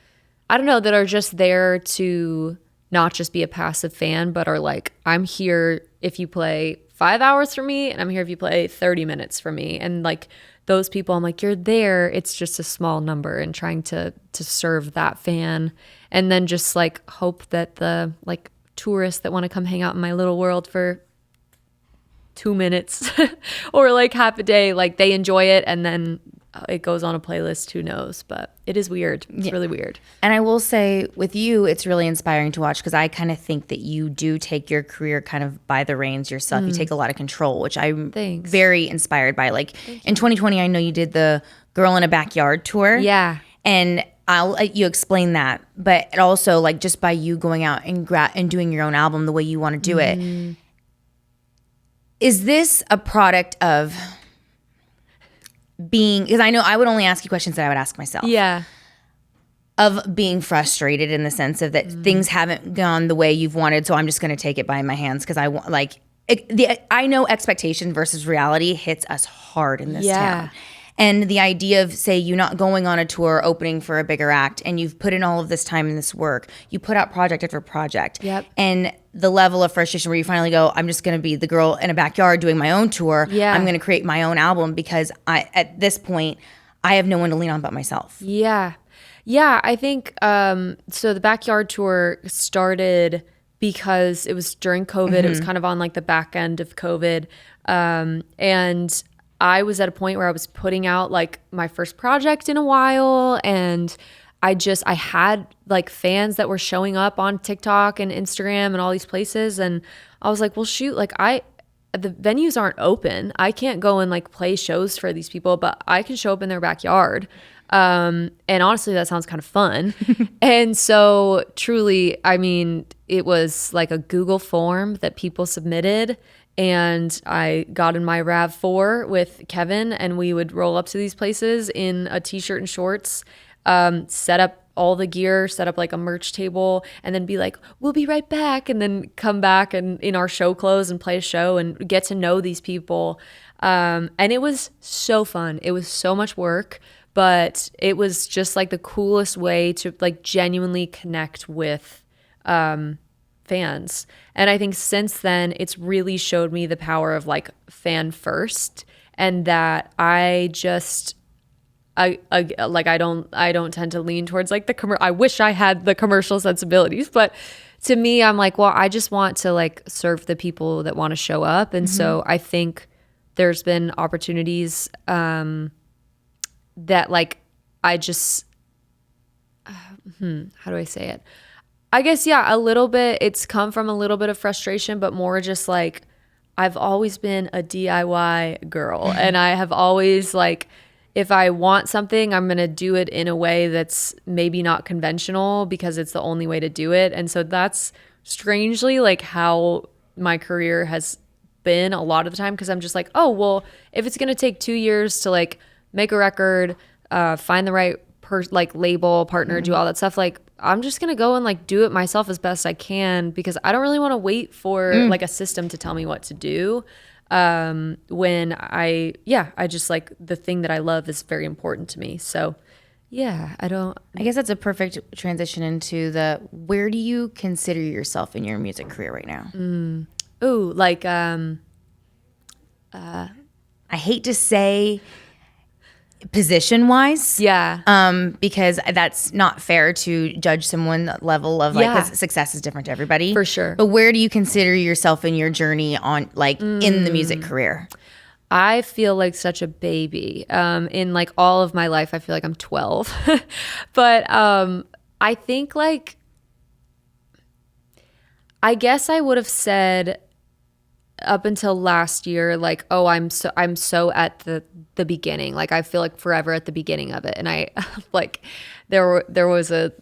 I don't know, that are just there to not just be a passive fan, but are like, I'm here if you play 5 hours for me, and I'm here if you play 30 minutes for me. And like those people, I'm like, you're there. It's just a small number, and trying to serve that fan. And then just like hope that the like tourists that want to come hang out in my little world for 2 minutes or like half a day, like they enjoy it, and then it goes on a playlist, who knows. But it is weird. It's really weird. And I will say with you, it's really inspiring to watch, because I kind of think that you do take your career kind of by the reins yourself. You take a lot of control, which I'm very inspired by. Like in 2020, I know you did the Girl in a Backyard tour. Yeah. And I'll let you explain that. But it also, like, just by you going out and doing your own album the way you want to do it. Is this a product of being, because I know I would only ask you questions that I would ask myself. Yeah. Of being frustrated in the sense of that things haven't gone the way you've wanted, so I'm just going to take it by my hands because I want, like, I know expectation versus reality hits us hard in this town. And the idea of, say, you not going on a tour, opening for a bigger act, and you've put in all of this time in this work, you put out project after project. And the level of frustration where you finally go, I'm just going to be the girl in a backyard doing my own tour. I'm going to create my own album because at this point, I have no one to lean on but myself. Yeah, I think, so the backyard tour started because it was during COVID. It was kind of on like the back end of COVID. And I was at a point where I was putting out like my first project in a while, and I had like fans that were showing up on TikTok and Instagram and all these places, and I was like, well, shoot, like the venues aren't open. I can't go and like play shows for these people, but I can show up in their backyard. And honestly, that sounds kind of fun. And so truly, I mean, it was like a Google form that people submitted, and I got in my RAV4 with Kevin, and we would roll up to these places in a t-shirt and shorts, set up all the gear, set up like a merch table, and then be like, we'll be right back, and then come back and in our show clothes and play a show and get to know these people. And it was so fun. It was so much work, but it was just like the coolest way to like genuinely connect with fans. And I think since then, it's really showed me the power of like fan first, and that I don't tend to lean towards like I wish I had the commercial sensibilities, but to me, I'm like, well, I just want to like serve the people that want to show up. And so I think there's been opportunities that like I just how do I say it? I guess, yeah, a little bit. It's come from a little bit of frustration, but more just like I've always been a DIY girl, and I have always like, if I want something, I'm going to do it in a way that's maybe not conventional because it's the only way to do it. And so that's strangely like how my career has been a lot of the time, because I'm just like, oh, well, if it's going to take 2 years to like make a record, find the right like label partner, do all that stuff, like I'm just going to go and like do it myself as best I can, because I don't really want to wait for like a system to tell me what to do. When I just like the thing that I love is very important to me. So yeah, I guess that's a perfect transition into where do you consider yourself in your music career right now? Ooh, like, I hate to say position wise, because that's not fair to judge someone level of like, 'cause success is different to everybody, for sure. But where do you consider yourself in your journey on like in the music career? I feel like such a baby. In like all of my life, I feel like I'm 12, but I think like, I guess I would have said up until last year, like, oh, I'm so at the beginning. Like I feel like forever at the beginning of it. And I like there was a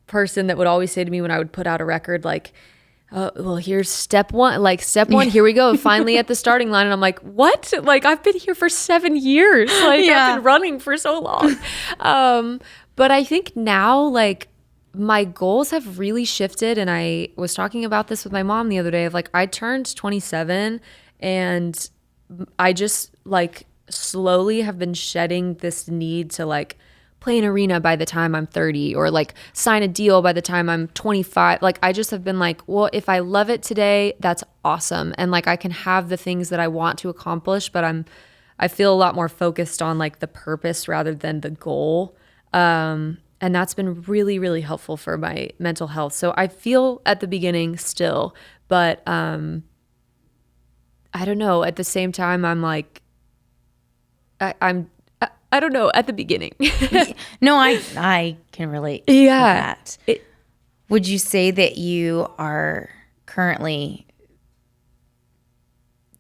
person that would always say to me when I would put out a record, like, oh, well, here's step one, here we go, finally at the starting line. And I'm like, what? Like I've been here for 7 years. Like I've been running for so long. But I think now like my goals have really shifted, and I was talking about this with my mom the other day of like, I turned 27 and I just like slowly have been shedding this need to like play an arena by the time I'm 30 or like sign a deal by the time I'm 25. Like I just have been like, well, if I love it today, that's awesome. And like I can have the things that I want to accomplish, but I feel a lot more focused on like the purpose rather than the goal. And that's been really, really helpful for my mental health. So I feel at the beginning still, but I don't know. At the same time, I'm like, I don't know, at the beginning. No, I can relate to that. Would you say that you are currently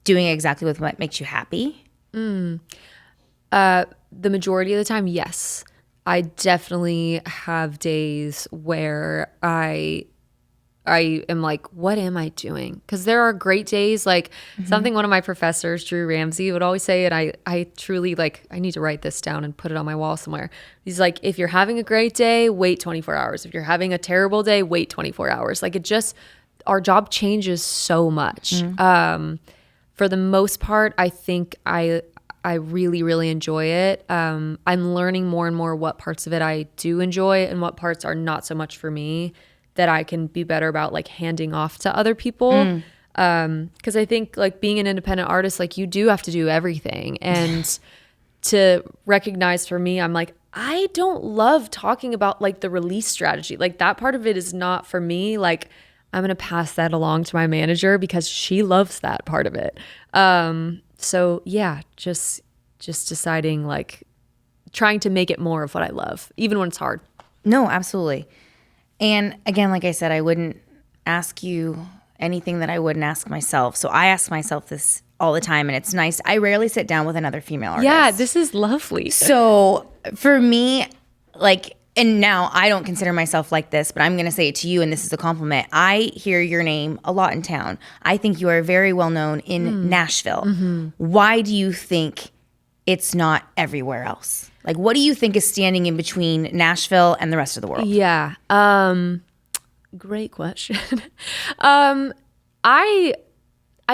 doing exactly what makes you happy? The majority of the time, yes. I definitely have days where I am like, what am I doing? Because there are great days, like something one of my professors, Drew Ramsey, would always say, and I truly like, I need to write this down and put it on my wall somewhere. He's like, if you're having a great day, wait 24 hours. If you're having a terrible day, wait 24 hours. Like it just, our job changes so much. For the most part, I think I really, really enjoy it. I'm learning more and more what parts of it I do enjoy and what parts are not so much for me, that I can be better about like handing off to other people. Cause I think like being an independent artist, like you do have to do everything. And to recognize for me, I'm like, I don't love talking about like the release strategy. Like that part of it is not for me. Like I'm going to pass that along to my manager because she loves that part of it. So yeah, just deciding like trying to make it more of what I love, even when it's hard. No, absolutely. And again, like I said, I wouldn't ask you anything that I wouldn't ask myself. So I ask myself this all the time, and it's nice. I rarely sit down with another female artist. Yeah, this is lovely. So for me, like, and now I don't consider myself like this, but I'm going to say it to you, and this is a compliment. I hear your name a lot in town. I think you are very well known in Nashville. Why do you think it's not everywhere else? Like, what do you think is standing in between Nashville and the rest of the world? Yeah. Great question. I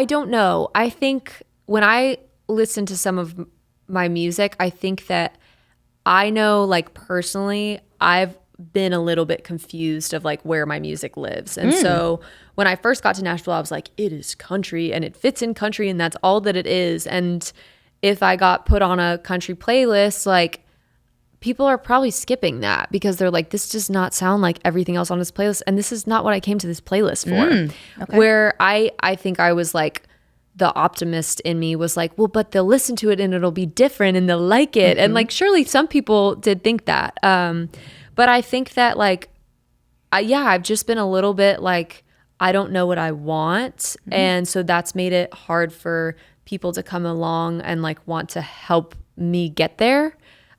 don't know. I think when I listen to some of my music, I think that I know, like, personally, I've been a little bit confused of like where my music lives. And so when I first got to Nashville, I was like, it is country and it fits in country and that's all that it is. And if I got put on a country playlist, like people are probably skipping that because they're like, this does not sound like everything else on this playlist. And this is not what I came to this playlist for. Okay. Where I think I was like, the optimist in me was like, well, but they'll listen to it and it'll be different and they'll like it. And like, surely some people did think that. But I think that like, I've just been a little bit like, I don't know what I want. And so that's made it hard for people to come along and like want to help me get there.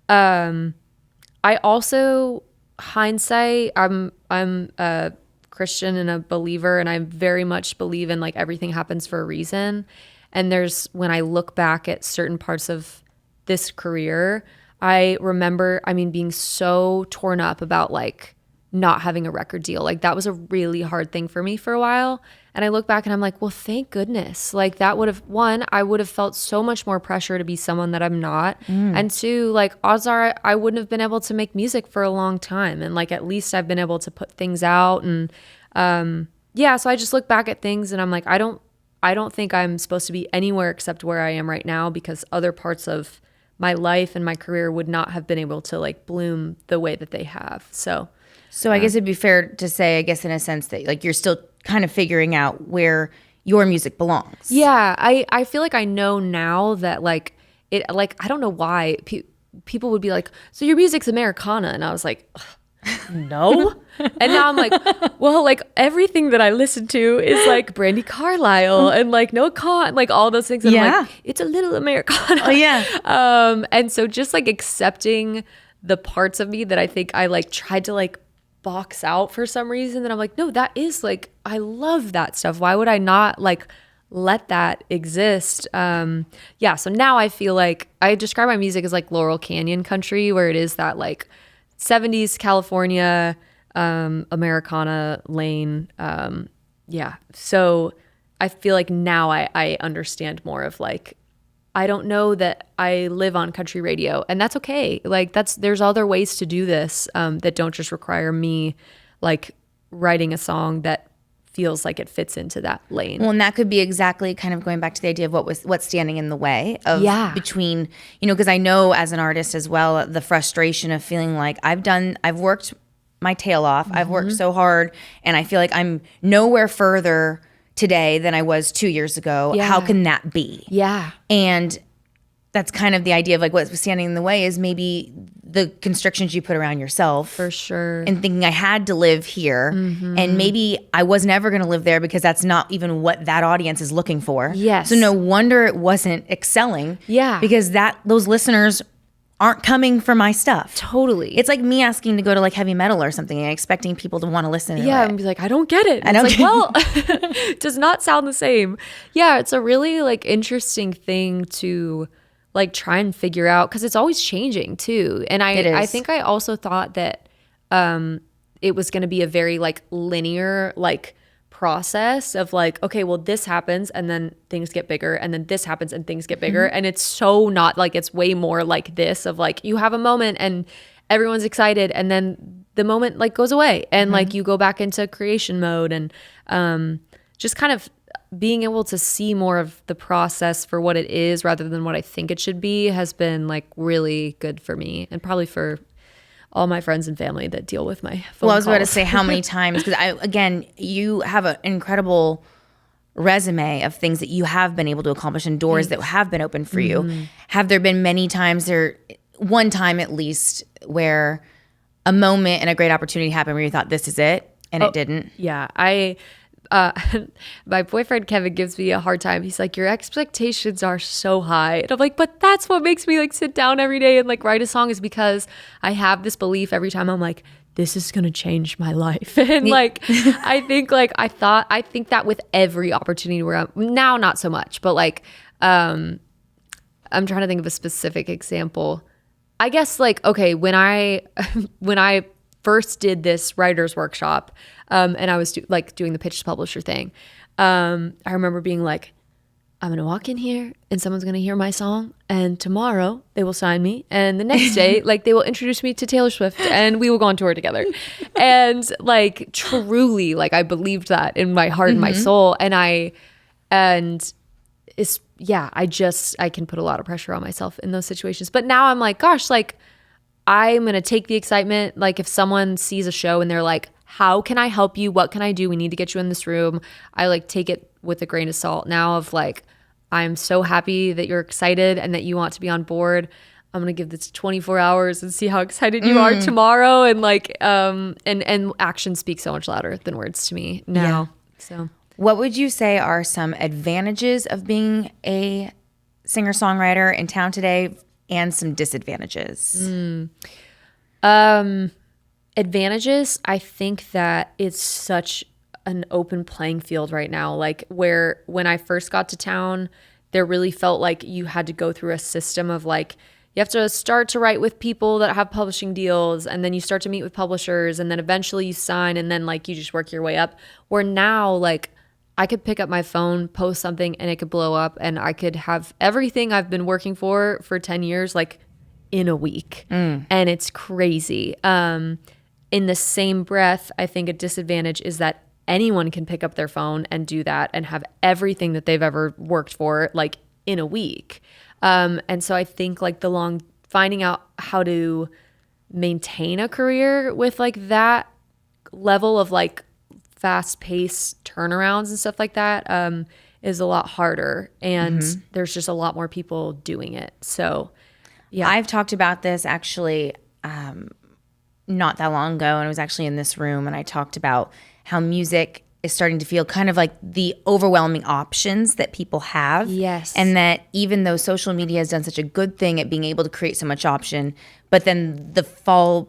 I also, hindsight, I'm a Christian and a believer, and I very much believe in like everything happens for a reason. And when I look back at certain parts of this career, I remember, being so torn up about like not having a record deal. Like that was a really hard thing for me for a while. And I look back and I'm like, well, thank goodness. Like that I would have felt so much more pressure to be someone that I'm not. And two, like odds are I wouldn't have been able to make music for a long time. And like, at least I've been able to put things out. And so I just look back at things and I'm like, I don't think I'm supposed to be anywhere except where I am right now, because other parts of my life and my career would not have been able to like bloom the way that they have. So I guess it'd be fair to say, I guess in a sense that like you're still kind of figuring out where your music belongs. Yeah, I feel like I know now that like it, like I don't know why people would be like, so your music's Americana, and I was like, no. And now I'm like, well, like everything that I listen to is like Brandy Carlisle and like Noah Kahan, like all those things. And I'm like, it's a little Americana. Oh yeah. And so just like accepting the parts of me that I think I like tried to like box out for some reason, that I'm like, no, that is like, I love that stuff. Why would I not like let that exist? So now I feel like I describe my music as like Laurel Canyon country, where it is that like 70s California, Americana lane. So I feel like now I understand more of like, I don't know that I live on country radio, and that's okay. Like there's other ways to do this that don't just require me like writing a song that feels like it fits into that lane. Well, and that could be exactly kind of going back to the idea of what's standing in the way of between, because I know as an artist as well, the frustration of feeling like I've worked my tail off. Mm-hmm. I've worked so hard, and I feel like I'm nowhere further today than I was 2 years ago. Yeah. How can that be? Yeah. And that's kind of the idea of like what's standing in the way is maybe the constrictions you put around yourself. For sure. And thinking I had to live here, and maybe I was never going to live there because that's not even what that audience is looking for. Yes. So no wonder it wasn't excelling. Yeah. Because those listeners aren't coming for my stuff. Totally. It's like me asking to go to like heavy metal or something and expecting people to want to listen to it. Yeah, and be like, I don't get it. It does not sound the same. Yeah, it's a really like interesting thing to like try and figure out, because it's always changing too. And I think I also thought that it was going to be a very like linear like process of like, okay, well this happens and then things get bigger, and then this happens and things get bigger. And it's so not like, it's way more like this of like you have a moment and everyone's excited, and then the moment like goes away, and like you go back into creation mode, and just kind of being able to see more of the process for what it is rather than what I think it should be has been like really good for me, and probably for all my friends and family that deal with my phone Well, I was calls. about to say how many times, because again, you have an incredible resume of things that you have been able to accomplish and doors that have been open for you. Have there been many times, or one time at least, where a moment and a great opportunity happened where you thought this is it and it didn't? Yeah, my boyfriend Kevin gives me a hard time. He's like, your expectations are so high. And I'm like, but that's what makes me like sit down every day and like write a song, is because I have this belief every time I'm like, this is going to change my life. And like, I think that with every opportunity where now, not so much, but like, I'm trying to think of a specific example. I guess like, okay, when I first did this writer's workshop, and I was doing the pitch to publisher thing, I remember being like, I'm gonna walk in here and someone's gonna hear my song, and tomorrow they will sign me, and the next day like they will introduce me to Taylor Swift and we will go on tour together. And like truly, like I believed that in my heart and my soul, I can put a lot of pressure on myself in those situations. But now I'm like, gosh, like I'm going to take the excitement. Like if someone sees a show and they're like, how can I help you? What can I do? We need to get you in this room. I like take it with a grain of salt now of like, I'm so happy that you're excited and that you want to be on board. I'm going to give this 24 hours and see how excited you are tomorrow. And like, and action speaks so much louder than words to me now. Yeah. So what would you say are some advantages of being a singer-songwriter in town today, and some disadvantages? Advantages, I think that it's such an open playing field right now. Like where when I first got to town, there really felt like you had to go through a system of like, you have to start to write with people that have publishing deals, and then you start to meet with publishers, and then eventually you sign, and then like you just work your way up. Where now, like I could pick up my phone, post something, and it could blow up, and I could have everything I've been working for 10 years, like in a week. And it's crazy. In the same breath, I think a disadvantage is that anyone can pick up their phone and do that and have everything that they've ever worked for like in a week. And so I think like finding out how to maintain a career with like that level of like fast-paced turnarounds and stuff like that is a lot harder, and there's just a lot more people doing it. So yeah, I've talked about this actually not that long ago, and I was actually in this room, and I talked about how music is starting to feel kind of like the overwhelming options that people have. Yes. And that even though social media has done such a good thing at being able to create so much option, but then the fall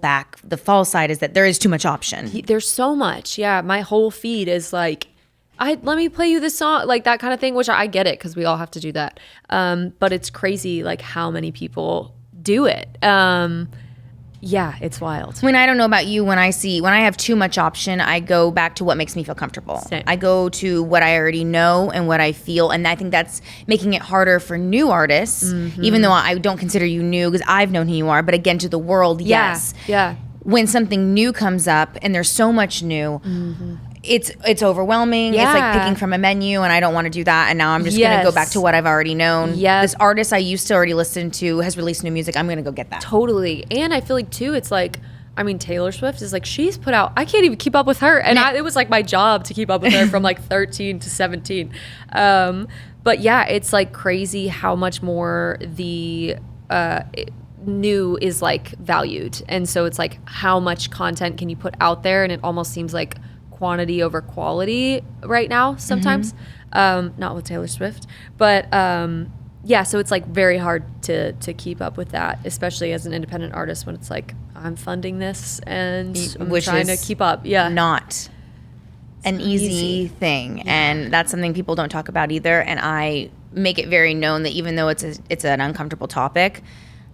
side is that there is too much option. There's so much. Yeah. My whole feed is like, let me play you this song, like that kind of thing, which I get it because we all have to do that. But it's crazy like how many people do it. Yeah, it's wild. I mean, I don't know about you. When I have too much option, I go back to what makes me feel comfortable. Same. I go to what I already know and what I feel. And I think that's making it harder for new artists, even though I don't consider you new because I've known who you are. But again, to the world, yes. Yeah. When something new comes up and there's so much new, it's overwhelming. Yeah. It's like picking from a menu, and I don't want to do that. And now I'm just going to go back to what I've already known. Yep. This artist I used to already listen to has released new music. I'm going to go get that. Totally. And I feel like too, it's like, I mean, Taylor Swift is like, she's put out, I can't even keep up with her. And it was like my job to keep up with her from like 13 to 17. But yeah, it's like crazy how much more the new is like valued. And so it's like, how much content can you put out there? And it almost seems like quantity over quality right now sometimes. Not with Taylor Swift, but yeah, so it's like very hard to keep up with that, especially as an independent artist when it's like, I'm funding this and I'm trying to keep up. Yeah, not an easy thing. And that's something people don't talk about either. And I make it very known that even though it's an uncomfortable topic,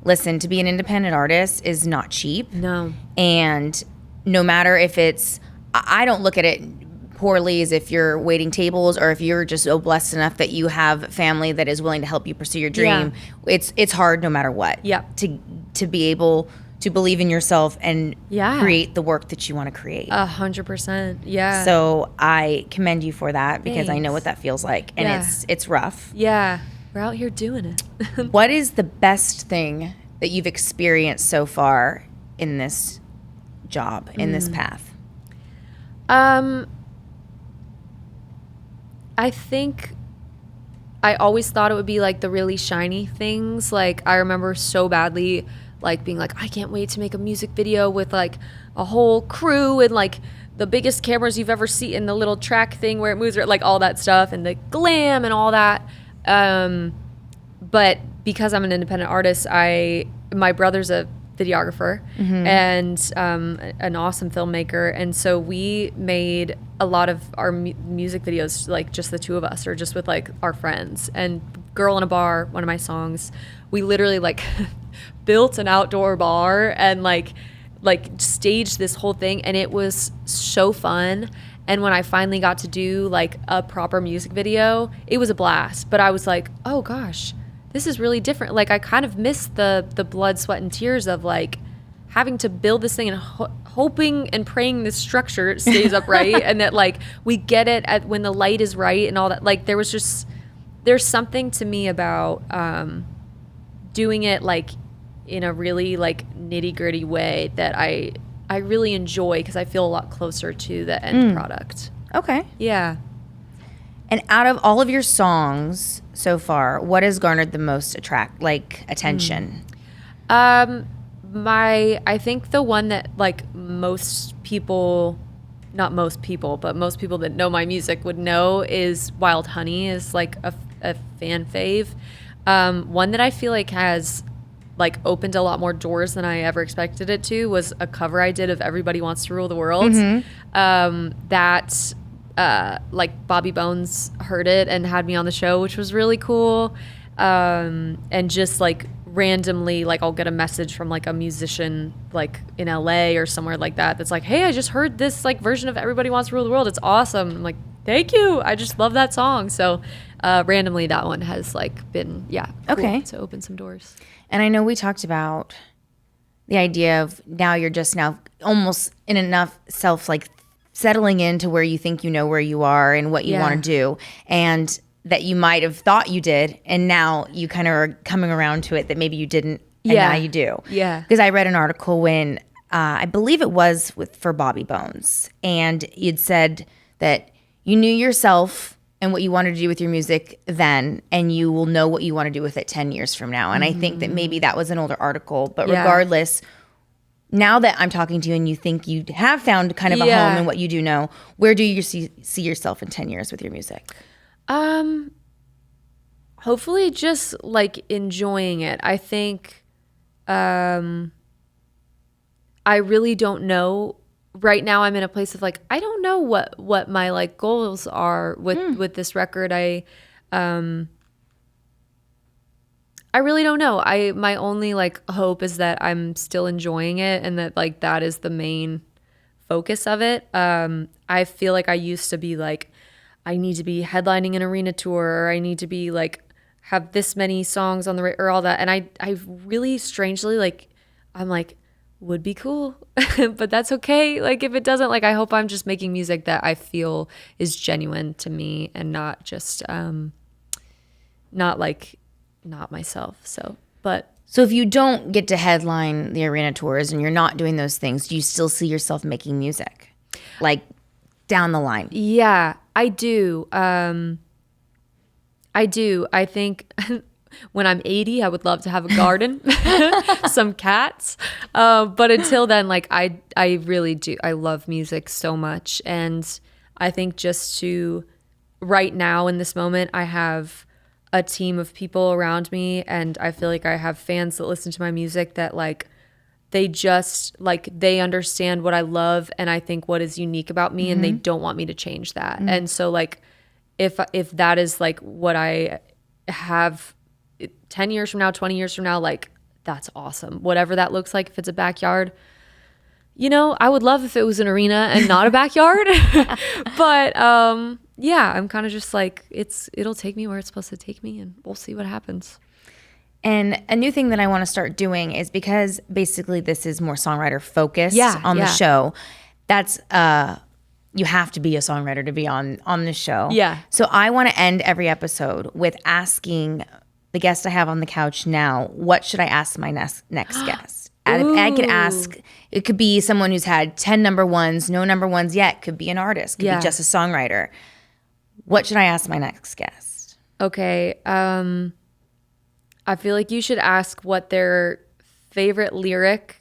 listen, to be an independent artist is not cheap. No. And no matter if it's, I don't look at it poorly as if you're waiting tables or if you're just so blessed enough that you have family that is willing to help you pursue your dream. Yeah. It's hard no matter what. Yeah. To be able to believe in yourself and create the work that you want to create. 100%. Yeah. So I commend you for that because I know what that feels like, and it's rough. Yeah. We're out here doing it. What is the best thing that you've experienced so far in this job, in this path? I think I always thought it would be like the really shiny things. Like I remember so badly like being like, I can't wait to make a music video with like a whole crew and like the biggest cameras you've ever seen and the little track thing where it moves, like all that stuff and the glam and all that. But because I'm an independent artist, my brother's a videographer and an awesome filmmaker, and so we made a lot of our music videos like just the two of us or just with like our friends. And Girl in a Bar, one of my songs, we literally like built an outdoor bar and like staged this whole thing, and it was so fun. And when I finally got to do like a proper music video, it was a blast. But I was like, oh gosh, this is really different. Like I kind of missed the blood, sweat, and tears of like having to build this thing and hoping and praying this structure stays upright and that like we get it at when the light is right and all that. Like there's something to me about doing it like in a really like nitty-gritty way that I really enjoy because I feel a lot closer to the end product. Okay. Yeah. And out of all of your songs so far, what has garnered the most attention? I think the one that like most people, not most people, but most people that know my music would know is Wild Honey is like a fan fave. One that I feel like has like opened a lot more doors than I ever expected it to was a cover I did of Everybody Wants to Rule the World. Like Bobby Bones heard it and had me on the show, which was really cool. And just like randomly, like I'll get a message from like a musician like in LA or somewhere like that that's like, hey, I just heard this like version of Everybody Wants to Rule the World. It's awesome. I'm like, thank you. I just love that song. So randomly that one has like been, cool to open some doors. And I know we talked about the idea of now you're just now almost in enough self like settling into where you think you know where you are and what you want to do, and that you might have thought you did, and now you kind of are coming around to it that maybe you didn't, and now you do. Yeah. Because I read an article when I believe it was for Bobby Bones, and you'd said that you knew yourself and what you wanted to do with your music then, and you will know what you want to do with it 10 years from now. And I think that maybe that was an older article, but regardless, now that I'm talking to you and you think you have found kind of a home in what you do know, where do you see yourself in 10 years with your music? Hopefully just like enjoying it. I think I really don't know. Right now I'm in a place of like, I don't know what my like goals are with this record. I I really don't know. My only like hope is that I'm still enjoying it and that like that is the main focus of it. I feel like I used to be like, I need to be headlining an arena tour, or I need to be like have this many songs on the or all that. And I really strangely like, I'm like, would be cool, but that's okay. Like if it doesn't, like I hope I'm just making music that I feel is genuine to me and not just not myself. So if you don't get to headline the arena tours and you're not doing those things, do you still see yourself making music like down the line? Yeah, I do. I think when I'm 80, I would love to have a garden, some cats. But until then, like I really do. I love music so much. And I think just to right now in this moment, I have a team of people around me, and I feel like I have fans that listen to my music that like they just like they understand what I love and I think what is unique about me, and they don't want me to change that. And so like if that is like what I have 10 years from now, 20 years from now, like that's awesome. Whatever that looks like, if it's a backyard, you know, I would love if it was an arena and not a backyard. But yeah, I'm kind of just like it'll take me where it's supposed to take me, and we'll see what happens. And a new thing that I want to start doing is, because basically this is more songwriter focused on the show. That's you have to be a songwriter to be on the show. Yeah. So I want to end every episode with asking the guest I have on the couch now, what should I ask my next guest? I could ask, it could be someone who's had 10 number ones, no number ones yet, could be an artist, could be just a songwriter. What should I ask my next guest? Okay. I feel like you should ask what their favorite lyric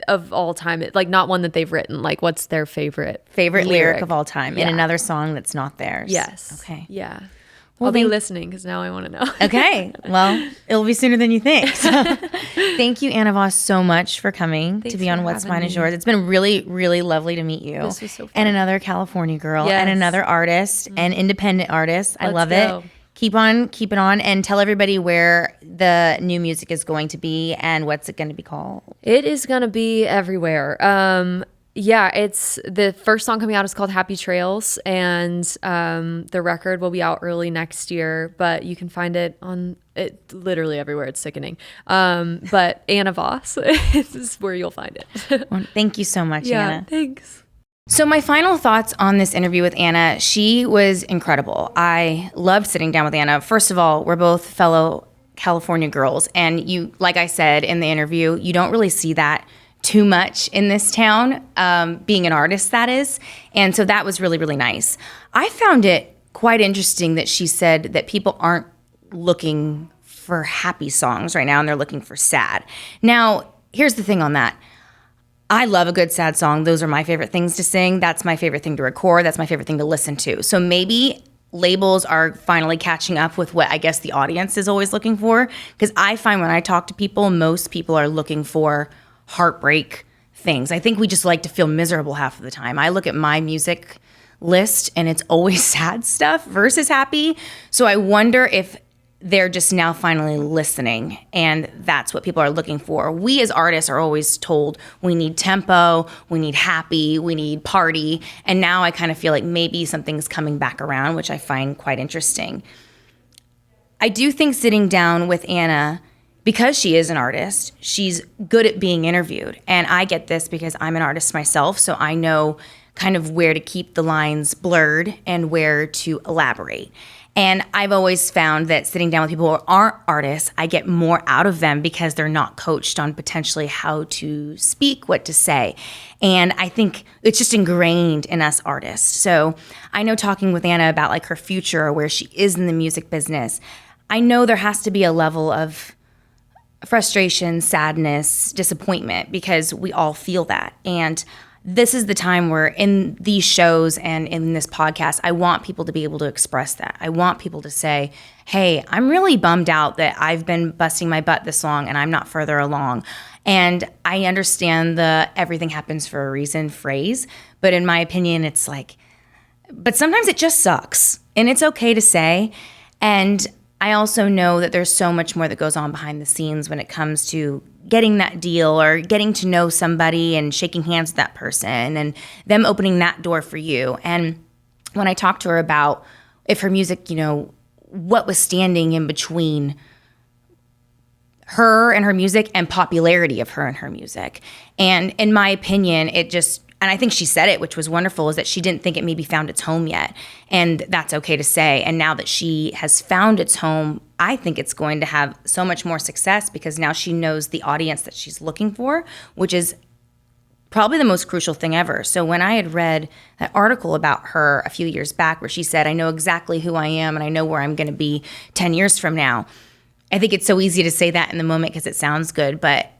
of all time, like not one that they've written, like what's their favorite lyric of all time in another song that's not theirs. Yes. Okay. Yeah. Well, I'll be listening because now I want to know. Okay. Well, it'll be sooner than you think. So, thank you, Anna Vaus, so much for coming to be on What's Mine Is Yours. It's been really, really lovely to meet you. This was so fun. And another California girl and another artist and independent artist. I love it. Keep on keeping on, and tell everybody where the new music is going to be and what's it going to be called. It is going to be everywhere. Yeah, it's the first song coming out is called Happy Trails, and the record will be out early next year, but you can find it on literally everywhere. It's sickening. But Anna Vaus is where you'll find it. Well, thank you so much, Anna. Thanks. So my final thoughts on this interview with Anna, she was incredible. I loved sitting down with Anna. First of all, we're both fellow California girls, and you, like I said in the interview, you don't really see that too much in this town, being an artist, that is. And so that was really, really nice. I found it quite interesting that she said that people aren't looking for happy songs right now, and they're looking for sad. Now, here's the thing on that. I love a good sad song. Those are my favorite things to sing. That's my favorite thing to record. That's my favorite thing to listen to. So maybe labels are finally catching up with what I guess the audience is always looking for. Because I find when I talk to people, most people are looking for heartbreak things. I think we just like to feel miserable half of the time. I look at my music list and it's always sad stuff versus happy. So I wonder if they're just now finally listening, and that's what people are looking for. We as artists are always told we need tempo, we need happy, we need party, and now I kind of feel like maybe something's coming back around, which I find quite interesting. I do think sitting down with Anna, because she is an artist, she's good at being interviewed, and I get this because I'm an artist myself, so I know kind of where to keep the lines blurred and where to elaborate. And I've always found that sitting down with people who aren't artists, I get more out of them because they're not coached on potentially how to speak, what to say. And I think it's just ingrained in us artists. So I know talking with Anna about like her future or where she is in the music business, I know there has to be a level of frustration, sadness, disappointment, because we all feel that. And this is the time where in these shows and in this podcast, I want people to be able to express that. I want people to say, hey, I'm really bummed out that I've been busting my butt this long and I'm not further along. And I understand the everything happens for a reason phrase, but in my opinion, it's like, but sometimes it just sucks and it's okay to say. And I also know that there's so much more that goes on behind the scenes when it comes to getting that deal or getting to know somebody and shaking hands with that person and them opening that door for you. And when I talked to her about if her music, what was standing in between her and her music and popularity of her and her music. And in my opinion, and I think she said it, which was wonderful, is that she didn't think it maybe found its home yet. And that's okay to say. And now that she has found its home, I think it's going to have so much more success because now she knows the audience that she's looking for, which is probably the most crucial thing ever. So when I had read that article about her a few years back where she said, I know exactly who I am and I know where I'm going to be 10 years from now, I think it's so easy to say that in the moment because it sounds good, but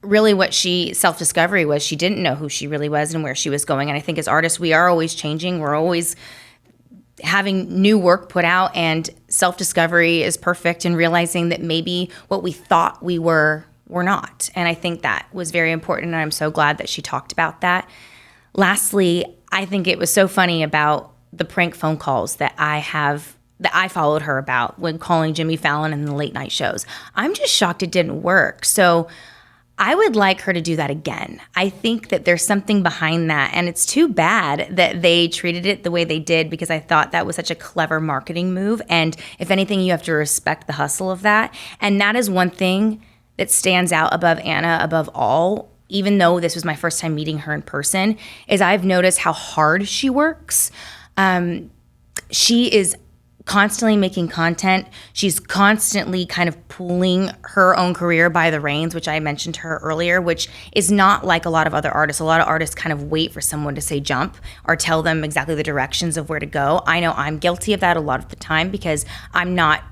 really what self-discovery was, she didn't know who she really was and where she was going. And I think as artists, we are always changing. We're always having new work put out, and self-discovery is perfect in realizing that maybe what we thought we were not. And I think that was very important, and I'm so glad that she talked about that. Lastly, I think it was so funny about the prank phone calls that I followed her about when calling Jimmy Fallon in the late night shows. I'm just shocked it didn't work. So I would like her to do that again. I think that there's something behind that, and it's too bad that they treated it the way they did because I thought that was such a clever marketing move. And if anything, you have to respect the hustle of that. And that is one thing that stands out above Anna, above all, even though this was my first time meeting her in person, is I've noticed how hard she works. She is constantly making content. She's constantly kind of pulling her own career by the reins, which I mentioned to her earlier, which is not like a lot of other artists. A lot of artists kind of wait for someone to say jump or tell them exactly the directions of where to go. I know I'm guilty of that a lot of the time because I'm not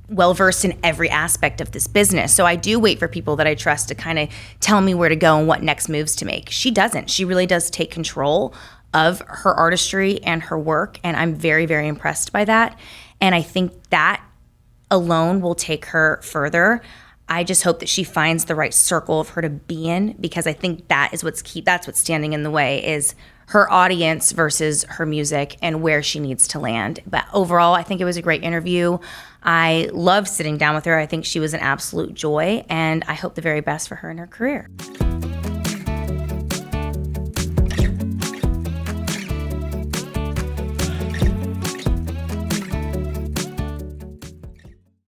well-versed in every aspect of this business. So I do wait for people that I trust to kind of tell me where to go and what next moves to make. She doesn't. She really does take control of her artistry and her work, and I'm very, very impressed by that. And I think that alone will take her further. I just hope that she finds the right circle of her to be in, because I think that's what's standing in the way is her audience versus her music and where she needs to land. But overall, I think it was a great interview. I loved sitting down with her. I think she was an absolute joy, and I hope the very best for her in her career.